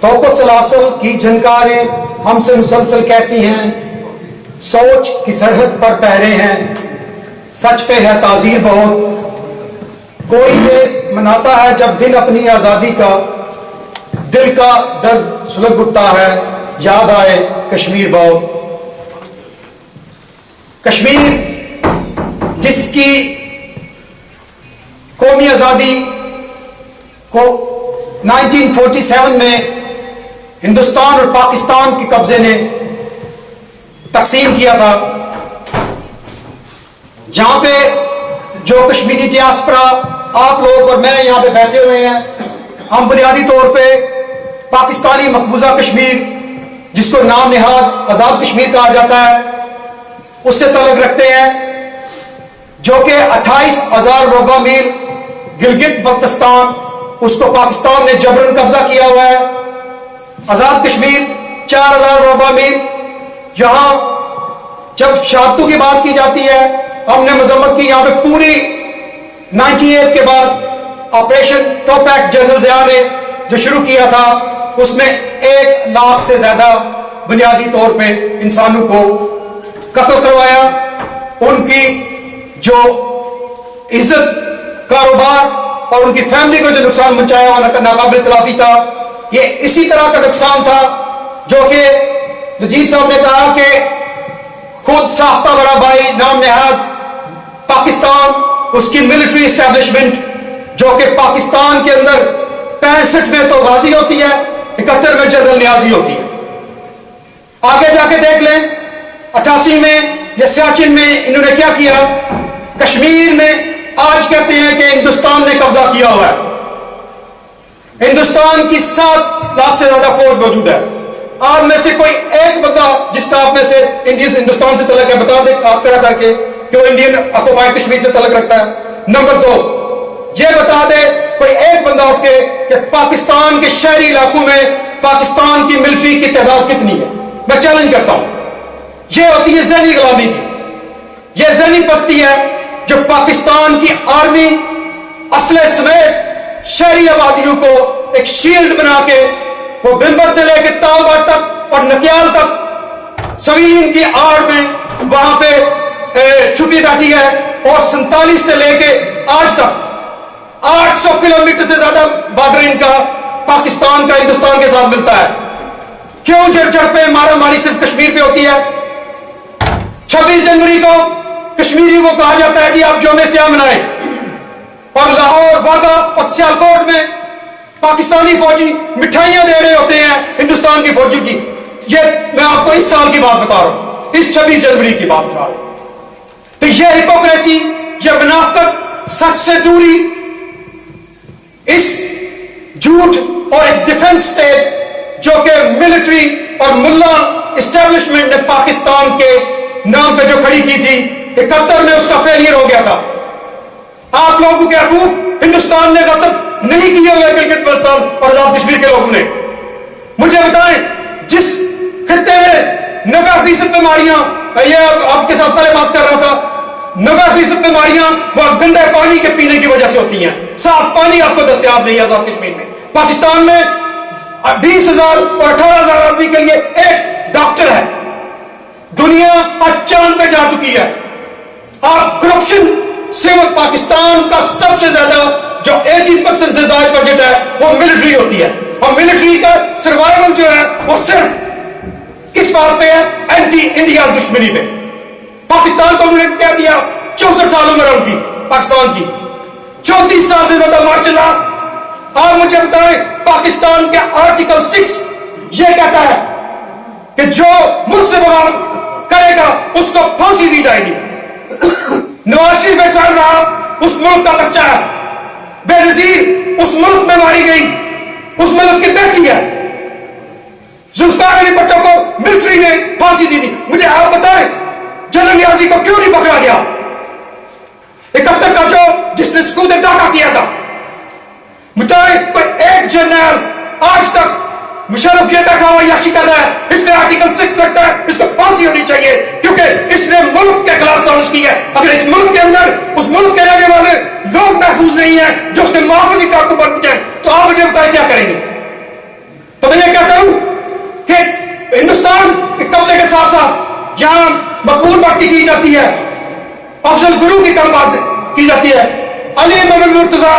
توق و سلاسل کی جھنکاریں ہم سے مسلسل کہتی ہیں سوچ کی سرحد پر پہرے ہیں سچ پہ ہے تعزیر بہت کوئی دیس مناتا ہے جب دل اپنی آزادی کا دل کا درد سلگ اٹھتا ہے یاد آئے کشمیر بہت کشمیر جس کی قومی آزادی کو 1947 میں ہندوستان اور پاکستان کے قبضے نے تقسیم کیا تھا جہاں پہ جو کشمیری ڈیاسپرا آپ لوگ اور میں یہاں پہ بیٹھے ہوئے ہیں ہم بنیادی طور پہ پاکستانی مقبوضہ کشمیر جس کو نام نہاد آزاد کشمیر کہا جاتا ہے اس سے تعلق رکھتے ہیں جو کہ 28,000 مربع میل گلگت بلتستان اس کو پاکستان نے جبرن قبضہ کیا ہوا ہے آزاد کشمیر 4,000 مربع میل یہاں جب شہادتوں کی بات کی جاتی ہے ہم نے مذمت کی یہاں پہ پوری 98 کے بعد آپریشن ٹوپیک جنرل ضیاء نے جو شروع کیا تھا اس میں 1 لاکھ سے زیادہ بنیادی طور پہ انسانوں کو قتل کروایا ان کی جو عزت کاروبار اور ان کی فیملی کو جو نقصان پہنچایا وہ ناقابل تلافی تھا. یہ اسی طرح کا نقصان تھا جو کہ نجیب صاحب نے کہا کہ خود ساختہ بڑا بھائی نام نہاد پاکستان، اس کی ملٹری اسٹیبلشمنٹ جو کہ پاکستان کے اندر 65 میں تو غازی ہوتی ہے، 71 میں جنرل نیازی ہوتی ہے. آگے جا کے دیکھ لیں 88 میں یا سیاچن میں انہوں نے کیا کیا. کشمیر میں آج کہتے ہیں کہ ہندوستان نے قبضہ کیا ہوا ہے. ہندوستان کی 7 لاکھ سے زیادہ فوج موجود ہے. آپ میں سے کوئی ایک بندہ جس کا آپ میں سے ہندوستان سے تعلق ہے بتا دے ہاتھ کھڑا کر کے کہ وہ انڈین آکوپائڈ کشمیر سے تعلق رکھتا ہے. نمبر 2 یہ بتا دے کوئی ایک بندہ اٹھ کے کہ پاکستان کے شہری علاقوں میں پاکستان کی ملٹری کی تعداد کتنی ہے. میں چیلنج کرتا ہوں. یہ ہوتی ہے ذہنی غلامی کی. یہ ذہنی پستی ہے جو پاکستان کی آرمی اسلحے سمیت شہری آبادیوں کو ایک شیلڈ بنا کے وہ بمبر سے لے کے تاوبار تک اور نکیال تک سوین کی آڑ میں وہاں پہ چھپی بیٹھی ہے. اور 47 سے لے کے آج تک 800 کلومیٹر سے زیادہ بارڈر ان کا پاکستان کا ہندوستان کے ساتھ ملتا ہے. کیوں جھڑپیں مارا ماری صرف کشمیر پہ ہوتی ہے؟ 26 جنوری کو کشمیریوں کو کہا جاتا ہے جی آپ یوم سیاہ منائیں، اور لاہور، واگا اور سیالکوٹ میں پاکستانی فوجی مٹھائیاں دے رہے ہوتے ہیں ہندوستان کی فوجی کی. یہ میں آپ کو اس سال کی بات بتا رہا ہوں، اس 26 جنوری کی بات بتا رہا ہوں. تو یہ ہپوکریسی، یہ منافقت، سچ سے دوری، اس جھوٹ اور ایک ڈیفنس اسٹیٹ جو کہ ملٹری اور ملا اسٹیبلشمنٹ نے پاکستان کے نام پہ جو کھڑی کی تھی، 71 میں اس کا فیلئر ہو گیا تھا. آپ لوگوں کے حقوق ہندوستان نے غصب نہیں کیے ہوئے گلگت بلتستان اور آزاد کشمیر کے لوگوں نے. مجھے بتائیں جس خطے میں 90% بیماریاں، یہ آپ کے ساتھ پہلے بات کر رہا تھا، 90% بیماریاں وہ گندے پانی کے پینے کی وجہ سے ہوتی ہیں. صاف پانی آپ کو دستیاب نہیں ہے آزاد کشمیر میں. پاکستان میں 20,000 اور 18,000 آدمی کے لیے ایک ڈاکٹر ہے. دنیا چاند پہ جا چکی ہے. آپ کرپشن سے پاکستان کا سب سے زیادہ جو 80% سے زائد بجٹ ہے وہ ملٹری ہوتی ہے. اور ملٹری کا سروائیول جو ہے وہ صرف کس بات پہ ہے؟ اینٹی انڈیا دشمنی پہ. پاکستان کو انہوں نے کیا دیا؟ 64 سال عمر ان کی پاکستان کی، 34 سال سے زیادہ مارشل لا. آپ مجھے بتائیں پاکستان کے آرٹیکل 6 یہ کہتا ہے کہ جو ملک سے بغاوت کرے گا اس کو پھانسی دی جائے گی. نواز شریف ایک سال رہا، اس ملک کا بچہ ہے. بے نظیر اس ملک میں ماری گئی، اس ملک کی بیٹی ہے. ذوالفقار علی بھٹو کو ملٹری نے پھانسی دی تھی. مجھے آپ بتائیں جنرل نیازی کو کیوں نہیں پکڑا گیا؟ 71 کا جو جس نے سکوت ڈاکہ کیا تھا. بتائیں کوئی ایک جنرل آج تک مشرف یہ بیٹھا ہوا یاشی کر رہا ہے اس میں آرٹیکل 6 لگتا ہے اس کو پھانسی ہونی چاہیے کیونکہ اس نے ملک کے خلاف سازش کی ہے. اگر اس ملک کے اندر اس ملک کے رہنے والے لوگ محفوظ نہیں ہیں جو اس کے محافظی کارکن بن جائیں تو آپ مجھے بتائیں کیا کریں گے؟ تو میں یہ کہتا ہوں کہ ہندوستان کے قبضے کے ساتھ ساتھ یہاں مقبول بات کی جاتی ہے، افضل گرو کی کم بات کی جاتی ہے. علی محمد مرتضیٰ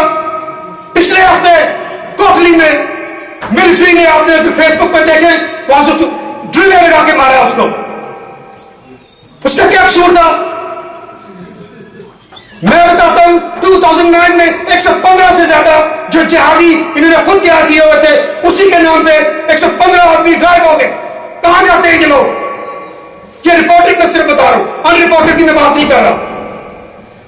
پچھلے ہفتے کوٹلی میں ملٹری نے آپ نے فیس بک پہ دیکھیں وہاں سے ڈرلے لگا کے مارا اس کو. اس کا کیا قصور تھا؟ میں بتاتا ہوں 2009 میں 115 سے زیادہ جو جہادی انہوں نے خود تیار کیے ہوئے تھے اسی کے نام پہ 115 آدمی غائب ہو گئے. کہاں جاتے ہیں یہ لوگ؟ یہ رپورٹنگ میں صرف بتا رہا ہوں، ان رپورٹنگ کی میں بات نہیں کر رہا.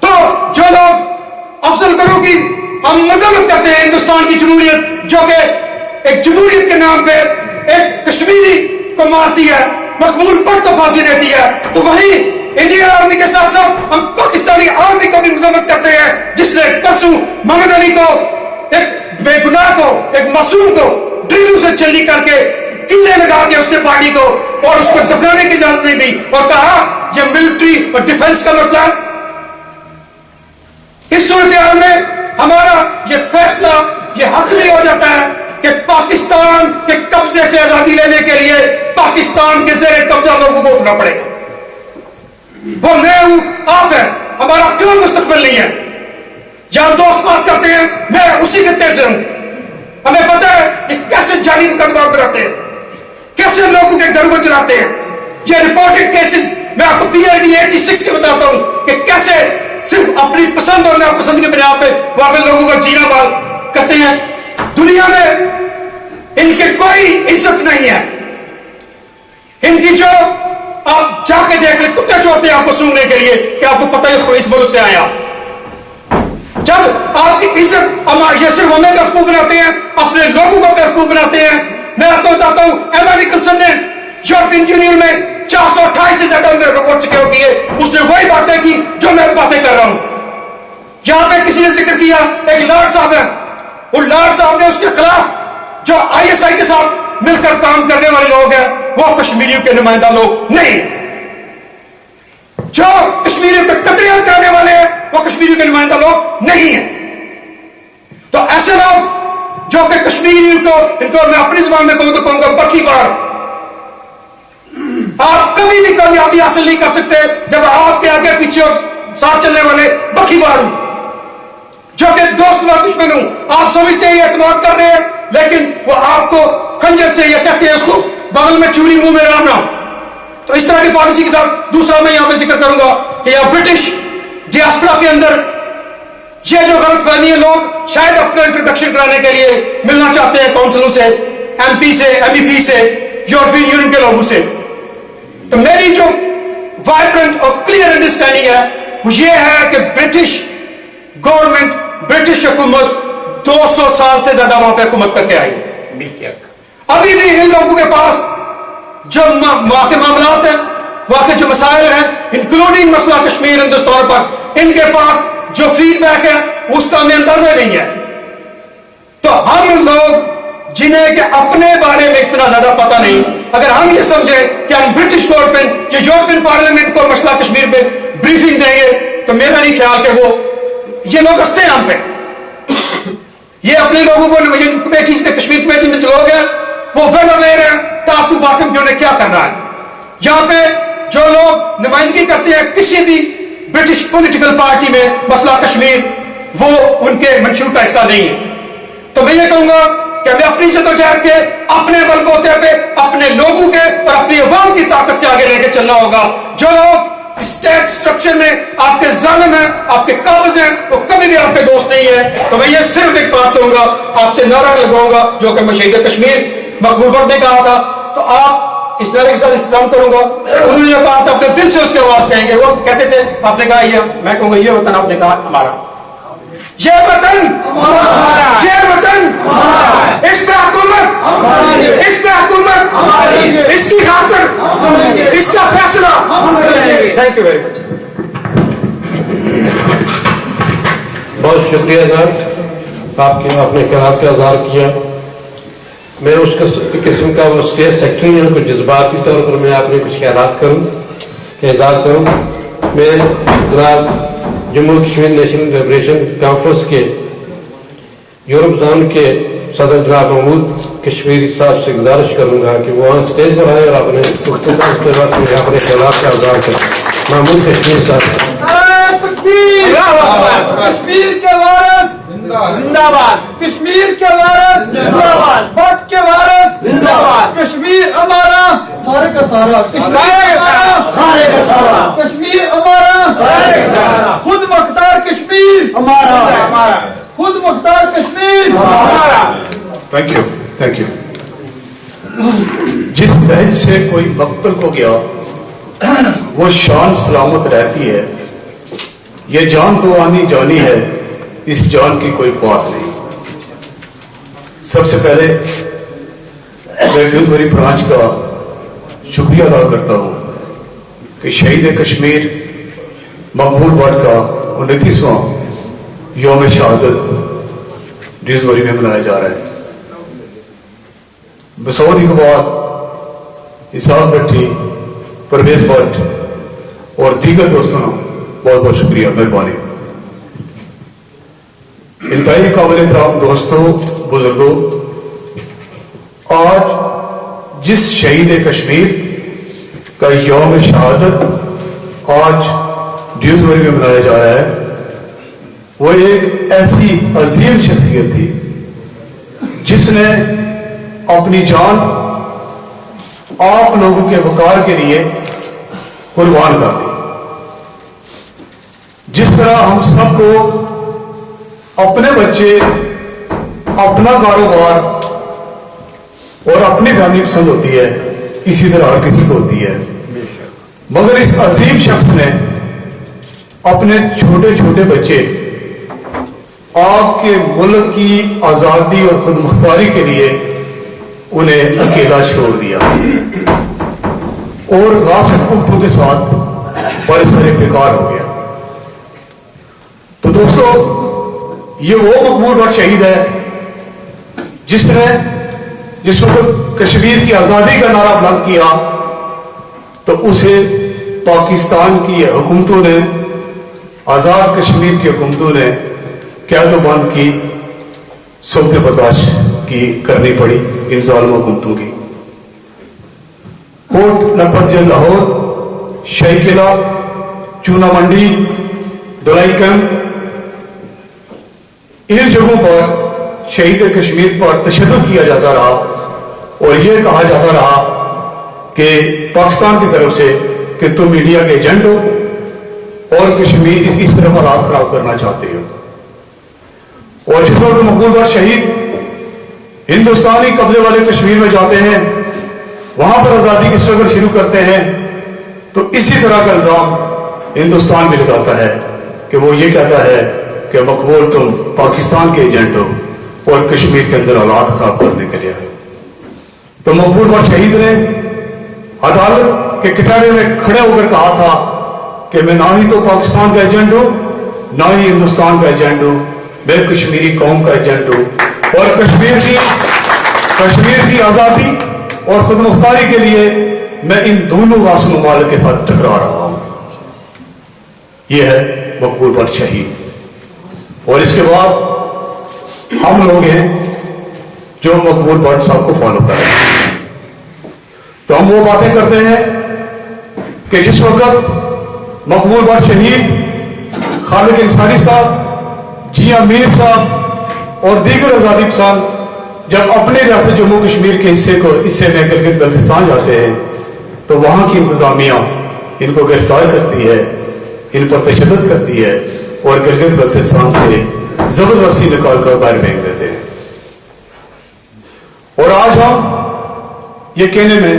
تو جو لوگ افضل گرو کی ہم مذمت کرتے ہیں ہندوستان کی جمہوریت جو کہ ایک جمہوریت کے نام پہ ایک کشمیری کو مارتی ہے، مقبول بٹ کو پھانسی دیتی ہے، تو وہیں انڈین آرمی کے ساتھ ساتھ ہم پاکستانی آرمی کو بھی مذمت کرتے ہیں جس نے پرسوں محمد علی کو ایک بے گناہ کو ایک معصوم کو ڈرلوں سے چلی کر کے کلے لگا کے اس کے پارٹی کو اور اس کو دفنانے کی اجازت نہیں دی اور کہا یہ ملٹری اور ڈیفنس کا مسئلہ. اس صورتحال میں ہمارا یہ فیصلہ یہ حق نہیں ہو جاتا ہے کہ پاکستان کے قبضے سے آزادی لینے کے لیے پاکستان کے زیر قبضہ لوگوں کو اٹھنا پڑے گا. وہ میں ہوں، آپ ہیں، ہمارا کیوں مستقبل نہیں ہے؟ جہاں دوست بات کرتے ہیں میں اسی خطے سے ہوں. ہمیں پتہ ہے کہ کیسے جعلی مقدمات بناتے ہیں, کیسے لوگوں کے گھروں کو چلاتے ہیں. یہ رپورٹڈ کیسز میں آپ کو PID 86 کے بتاتا ہوں کہ کیسے صرف اپنی پسند اور ناپسند کے بنا پہ وہاں پہ لوگوں کا جینا بال کرتے ہیں. دنیا میں ان کی کوئی عزت نہیں ہے. ان کی جو آپ جا کے دیکھ لیں, کتے چھوڑتے ہیں آپ کو سننے کے لیے کہ آپ کو پتہ ہے اس ملک سے آیا. جب آپ کی عزت یہ صرف ہمیں بیوقوف بناتے ہیں, اپنے لوگوں کو بیوقوف بناتے ہیں. میں آپ کو بتاتا ہوں ایما نکلسن نے یورپین یونین میں 428 سے زیادہ رپورٹ سیکیور کیے. اس نے وہی باتیں کی جو میں باتیں کر رہا ہوں. یہاں پہ کسی نے ذکر کیا ایک لارڈ صاحب ہے, وہ لارڈ صاحب نے اس کے خلاف جو ISI کے ساتھ مل کر کام کرنے والے لوگ ہیں وہ کشمیریوں کے نمائندہ لوگ نہیں ہیں. جو کشمیریوں کے قتل کرنے والے ہیں وہ کشمیریوں کے نمائندہ لوگ نہیں ہیں. تو ایسے لوگ جو کہ کشمیریوں کو, ان کو میں اپنی زبان میں کہوں تو کہوں گا بکی بار. آپ کبھی بھی کامیابی حاصل نہیں کر سکتے جب آپ کے آگے پیچھے اور ساتھ چلنے والے بکی بار ہوں, جو کہ دوست میں دشمن ہوں. آپ سمجھتے ہیں اعتماد کر رہے ہیں, لیکن وہ آپ کو خنجر سے یہ کہتے ہیں اس کو بغل میں چوری منہ میں رام رام. تو اس طرح کی پالیسی کے ساتھ دوسرا میں یہاں پہ ذکر کروں گا کہ یہاں برٹش ڈیاسپورا کے اندر یہ جو غلط فہمی ہے, لوگ شاید اپنا انٹروڈکشن کرانے کے لیے ملنا چاہتے ہیں کونسلوں سے, MP سے, MEP سے, یورپین یونین کے لوگوں سے. تو میری جو وائبرنٹ اور کلیئر انڈرسٹینڈنگ ہے وہ یہ ہے کہ برٹش گورنمنٹ, برٹش حکومت 200 سال سے زیادہ وہاں پہ حکومت کر کے آئی ہے. ابھی بھی ان لوگوں کے پاس جو وہاں کے معاملات ہیں, وہاں کے جو مسائل ہیں, انکلوڈنگ مسئلہ کشمیر, ہندوستان, پاکستان, ان کے پاس جو فیڈ بیک ہے اس کا ہمیں اندازہ نہیں ہے. تو ہم لوگ جنہیں کہ اپنے بارے میں اتنا زیادہ پتہ نہیں, اگر ہم یہ سمجھیں کہ ہم برٹش گورنمنٹ یا یورپین پارلیمنٹ کو مسئلہ کشمیر پہ بریفنگ دیں گے, تو میرا نہیں خیال کہ وہ یہ لوگ ہنستے ہیں ہم پہ. یہ اپنے لوگوں کو کمیٹیز پہ, کشمیر کمیٹی میں جو لوگ ہیں وہ ویل اویئر ہیں ٹاپ ٹو باٹم کہ انہیں کیا کرنا ہے. یہاں پہ جو لوگ نمائندگی کرتے ہیں کسی بھی برٹش پولیٹیکل پارٹی میں مسئلہ کشمیر, وہ ان کے منشور کا حصہ نہیں ہے. تو میں یہ کہوں گا کہ ہمیں اپنی جدوجہد کے اپنے بل بوتے پہ اپنے لوگوں کے اور اپنی عوام کی طاقت سے آگے لے کے چلنا ہوگا. جو لوگ اسٹیٹ سٹرکچر میں آپ کے ظالم ہیں, آپ کے قابض ہیں, وہ کبھی بھی آپ کے دوست نہیں ہے. تو میں یہ صرف ایک بات کہوں گا, آپ سے نعرہ لگاؤں گا جو کہ میں شہید کشمیر مقبول بٹ نے کہا تھا, تو آپ اس نعرے کے ساتھ اختتام کروں گا. انہوں نے یہ کہا تھا اپنے دل سے اس کے بعد کہیں گے, وہ کہتے تھے آپ نے کہا یہ, میں کہوں گا یہ وطن, آپ نے کہا ہمارا. یہ وطن, یہ وطن, اس پہ حکومت, اس پہ حکومت, اس کی خاطر, اس کا فیصلہ. Thank you very much. بہت شکریہ جناب, آپ کے اپنے خیالات کا اظہار کیا. میں اس قسم کا وہ اسٹیٹ سیکرٹری ہوں, کچھ جذباتی طور پر میں آپ نے کچھ خیالات کروں کہ اظہار کروں. میں جناب Jammu Kashmir national liberation conference کے یورپ زون کے صدر جناب محمود کشمیری صاحب سے گزارش کروں گا کہ وہ وہاں اسٹیج پر آئے اور اپنے اختصاص کے وقت میں اپنے خیالات کا اظہار کریں. محمود کشمیر صاحب. کشمیر کے وارث زندہ باد, کشمیر کے وارث زندہ باد, بٹ کے وارث زندہ باد, کشمیر ہمارا سارے کا سارا, کشمیر ہمارا سارے کا سارا, کشمیر ہمارا سارے کا سارا, خود مختار کشمیر ہمارا, خود مختار کشمیر ہمارا. Thank you, thank you. جس بہن سے کوئی مقتل کو گیا وہ شان سلامت رہتی ہے. یہ جان تو آنی جانی ہے, اس جان کی کوئی بات نہیں. سب سے پہلے میں ڈیوزبری برانچ کا شکریہ ادا کرتا ہوں کہ شہید کشمیر مقبول بٹ کا 29واں یوم شہادت ڈیوزبری میں منایا جا رہا ہے. مسعود اقبال, اسحاق بھٹی, پرویز بٹ اور دیگر دوستوں نے بہت بہت شکریہ, مہربانی. انتہائی قابل احترام دوستوں, بزرگوں, آج جس شہید کشمیر کا یوم شہادت آج ڈیوزبری میں منایا جا رہا ہے, وہ ایک ایسی عظیم شخصیت تھی جس نے اپنی جان آپ لوگوں کے وقار کے لیے قربان کر دی. جس طرح ہم سب کو اپنے بچے، اپنا کاروبار اور اپنی فیملی پسند ہوتی ہے، اسی طرح ہر کسی کو ہوتی ہے. مگر اس عظیم شخص نے اپنے چھوٹے چھوٹے بچے آپ کے ملک کی آزادی اور خود مختاری کے لیے انہیں اکیلا چھوڑ دیا اور غاصب حکومتوں کے ساتھ بڑے سارے بیکار ہو گیا. تو دوستو، یہ وہ مقبول بخش شہید ہے جس نے جس وقت کشمیر کی آزادی کا نعرہ بلند کیا تو اسے پاکستان کی حکومتوں نے، آزاد کشمیر کی حکومتوں نے قید و بند کی، سلطے برداشت کی کرنی پڑی ان ظالم حکومتوں کی. کوٹ لکھپت جیل لاہور، شاہی قلعہ، چونا منڈی، دلائی کیمپ، ان جگہوں پر شہید کشمیر پر تشدد کیا جاتا رہا اور یہ کہا جاتا رہا کہ پاکستان کی طرف سے کہ تم انڈیا کے ایجنٹ ہو اور کشمیر اس طرف حالات خراب کرنا چاہتے ہو. اور جس وقت مقبول بخش شہید ہندوستانی قبضے والے کشمیر میں جاتے ہیں، وہاں پر آزادی کی اسٹرگل شروع کرتے ہیں، تو اسی طرح کا الزام ہندوستان بھی لگاتا ہے کہ وہ یہ کہتا ہے کہ مقبول تم پاکستان کے ایجنٹ ہو اور کشمیر کے اندر حالات خراب کرنے کے لیے ہے. تو مقبول بخش شہید نے عدالت کے کٹہرے میں کھڑے ہو کر کہا تھا کہ میں نہ ہی تو پاکستان کا ایجنٹ ہوں، نہ ہی ہندوستان کا ایجنٹ ہوں، میں کشمیری قوم کا ایجنٹ ہوں اور کشمیر کی آزادی اور خود مختاری کے لیے میں ان دونوں غاصب ممالک کے ساتھ ٹکرا رہا ہوں. یہ ہے مقبول بخش شہید. اور اس کے بعد ہم لوگ ہیں جو مقبول بخش صاحب کو فالو کر رہے ہیں. تو ہم وہ باتیں کرتے ہیں کہ جس وقت مقبول بخش شہید، خالق انصاری صاحب، جی امیر صاحب اور دیگر آزادی پسند جب اپنے ریاست جموں کشمیر کے حصے میں گلگت بلتستان جاتے ہیں تو وہاں کی انتظامیہ ان کو گرفتار کرتی ہے، ان پر تشدد کرتی ہے اور گلگت بلتستان سے زبردستی نکال کر باہر پھینک دیتے ہیں. اور آج ہم یہ کہنے میں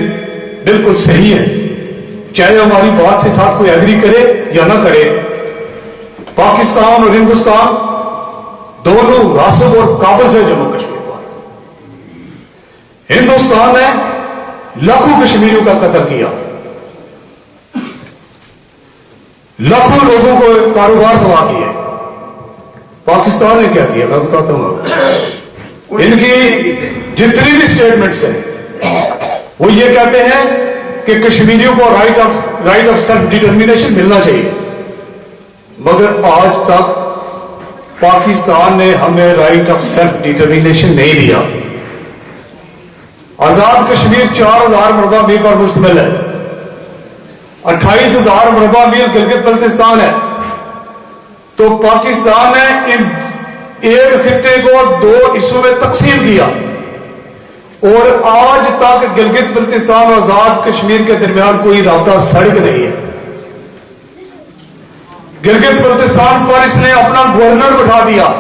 بالکل صحیح ہے، چاہے ہماری بات سے ساتھ کوئی ایگری کرے یا نہ کرے، پاکستان اور ہندوستان دونوں غاصب اور قابض ہے جموں کشمیر پر. ہندوستان نے لاکھوں کشمیریوں کا قتل کیا، لاکھوں لوگوں کو کاروبار تباہ کیے. پاکستان نے کیا کیا میں بتاتا ہوں آپ. ان کی جتنی بھی سٹیٹمنٹس ہیں وہ یہ کہتے ہیں کہ کشمیریوں کو رائٹ آف سیلف ڈٹرمینیشن ملنا چاہیے، مگر آج تک پاکستان نے ہمیں رائٹ آف سیلف ڈٹرمینیشن نہیں دیا. آزاد کشمیر 4000 مربع میل پر مشتمل ہے، 28,000 مربع میل گلگت بلتستان ہے. تو پاکستان نے ان ایک خطے کو 2 حصوں میں تقسیم کیا اور آج تک گلگت بلتستان اور آزاد کشمیر کے درمیان کوئی رابطہ سڑک نہیں ہے. گلگت بلتستان پر اس نے اپنا گورنر بٹھا دیا.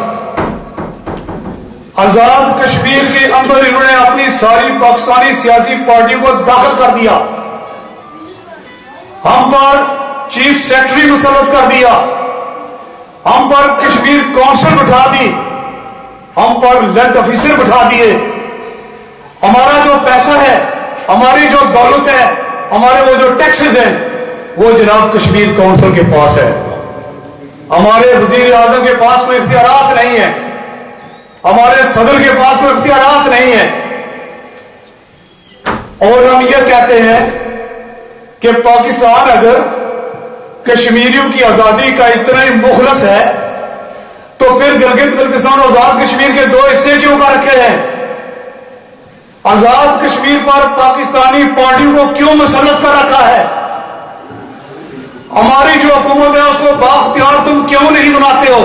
آزاد کشمیر کے اندر انہوں نے اپنی ساری پاکستانی سیاسی پارٹیوں کو داخل کر دیا. ہم پر چیف سیکرٹری مسلط کر دیا، ہم پر کشمیر کونسل بٹھا دی، ہم پر لینڈ آفیسر بٹھا دیے. ہمارا جو پیسہ ہے، ہماری جو دولت ہے، ہمارے وہ جو ٹیکسز ہیں وہ جناب کشمیر کونسل کے پاس ہے. ہمارے وزیر اعظم کے پاس کوئی اختیارات نہیں ہے، ہمارے صدر کے پاس کوئی اختیارات نہیں ہے. اور ہم یہ کہتے ہیں کہ پاکستان اگر کشمیریوں کی آزادی کا اتنا ہی مخلص ہے تو پھر گلگت بلتستان اور آزاد کشمیر کے 2 حصے کیوں کر رکھے ہیں؟ آزاد کشمیر پر پاکستانی پارٹیوں کو کیوں مسلط کر رکھا ہے؟ ہماری جو حکومت ہے اس کو بااختیار تم کیوں نہیں بناتے ہو؟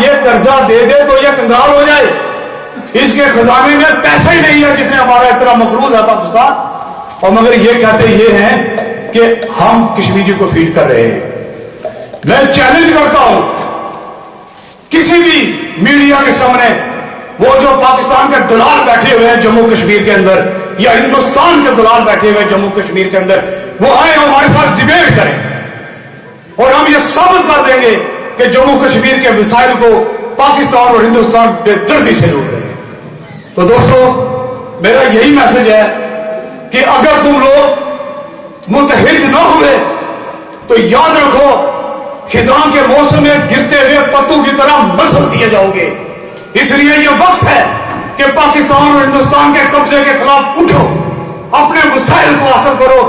یہ قرضہ دے دے تو یہ کنگال ہو جائے. اس کے خزانے میں پیسہ ہی نہیں ہے جس نے ہمارا اتنا مقروض ہے پاکستان. اور مگر یہ کہتے یہ ہیں کہ ہم کشمیری کو فیڈ کر رہے ہیں. میں چیلنج کرتا ہوں کسی بھی میڈیا کے سامنے وہ جو پاکستان کے دلال بیٹھے ہوئے ہیں جموں کشمیر کے اندر یا ہندوستان کے دلال بیٹھے ہوئے ہیں جموں کشمیر کے اندر, وہ آئے ہمارے ساتھ ڈیبیٹ کریں اور ہم یہ ثابت کر دیں گے کہ جموں کشمیر کے وسائل کو پاکستان اور ہندوستان بے دردی سے لوٹ رہے ہیں. تو دوستو میرا یہی میسج ہے کہ اگر تم لوگ متحد نہ ہوئے تو یاد رکھو خزاں کے موسم میں گرتے ہوئے پتوں کی طرح مسل دیے جاؤ گے. اس لیے یہ وقت ہے کہ پاکستان اور ہندوستان کے قبضے کے خلاف اٹھو, اپنے وسائل کو حاصل کرو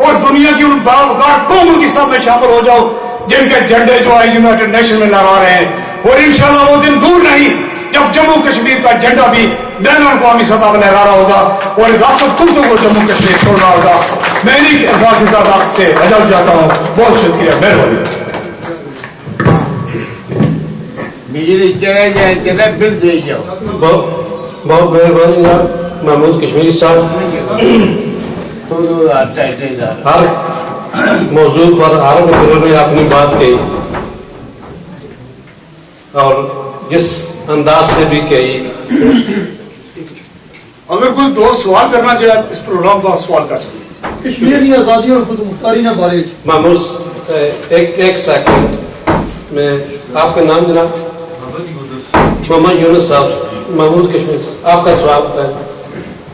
اور دنیا کی ان باوقار قوموں کی سب میں شامل ہو جاؤ جن کے جھنڈے جو ہے یونائٹڈ نیشن میں لہرا رہے ہیں. اور انشاءاللہ وہ دن دور نہیں جب جموں کشمیر کا جھنڈا بھی بین الاقوامی سطح پر لہرا رہا ہوگا اور ریاست خود کو جموں کشمیر چھوڑنا ہوگا. میں نہیں آپ سے اجازت چاہتا ہوں. بہت شکریہ, مہربانی. بجلی چلے جائے چلے پھر دے جاؤ. بہت مہربانی جناب محمود کشمیری صاحب. ہر موضوع پر ہر مقرر میں اپنی بات کہی اور جس انداز سے بھی کہی. اگر کوئی دوست سوال کرنا چاہے اس پروگرام پر سوال کر سکتے. کشمیر کی آزادی اور خود مختاری نہ بارے محمود ایک سیکنڈ میں آپ کا نام جناب محمد یونس صاحب. محمود کشمیر آپ کا سوال بتائیں.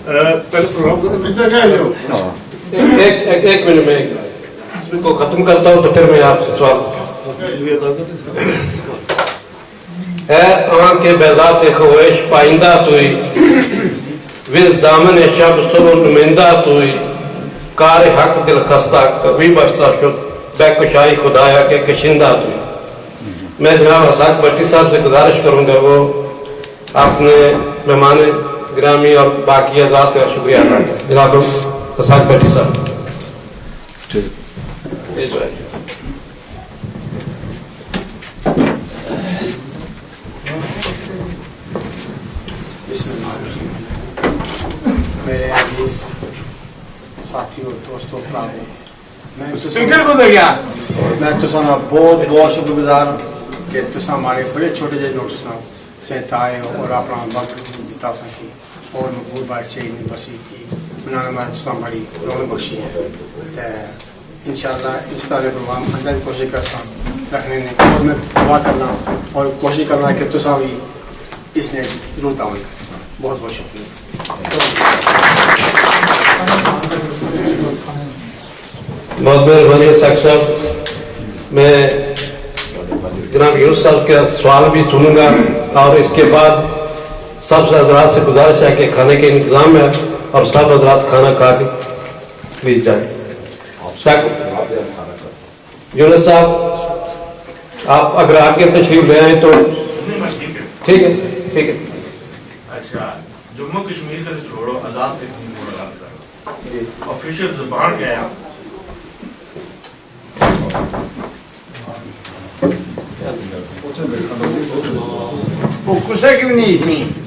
پہلے پروگرام ایک منٹ میں اس کو ختم کرتا ہوں تو پھر میں آپ سے سوال. اے آنکھ بیضات خویش پائندہ توئی وز دامن شب صبح نمائندہ توئی کار حق دل خستہ کبھی بچتا شد بے کشائی خدایا کے کشندہ توئی. میں جناب رساق بٹی صاحب سے گزارش کروں گا وہ آپ نے مہمان گرامی اور باقی حضرات کا شکریہ ادا کیا. جناب رساق بٹی صاحب. میرے عزیز ساتھیوں دوستوں میں تساں بہت بہت شکر گزار کہ تساں ہمارے بڑے چھوٹے جے نوٹس سے آئے ہو اور اپنا وقت جتا سکی اور مقبول بادشاہی نے بسی کی بنانے میں تساں بڑی رونق بخشی ہے. انشاءاللہ اس طرح پروگرام اندر کوشش کرتا رکھنے نے اور میں دعا کرنا اور کوشش کرنا کہ تساں بھی اس نے ضرور تعاون کریں. بہت بہت شکریہ. بہت مہربانی ساک صاحب. میں جناب یونس صاحب کا سوال بھی سنوں گا اور اس کے بعد سب سے حضرات سے گزارش ہے کہ کھانے کے انتظام ہے اور سب حضرات کھانا کھا کے پلیز جائیں. یونس صاحب آپ اگر آگے تشریف لے آئیں تو ٹھیک ہے. ٹھیک ہے. اچھا جموں کشمیر کا چھوڑو آزاد آفیشیل زبان کیا ہے؟ وہ کسے کیوں نہیں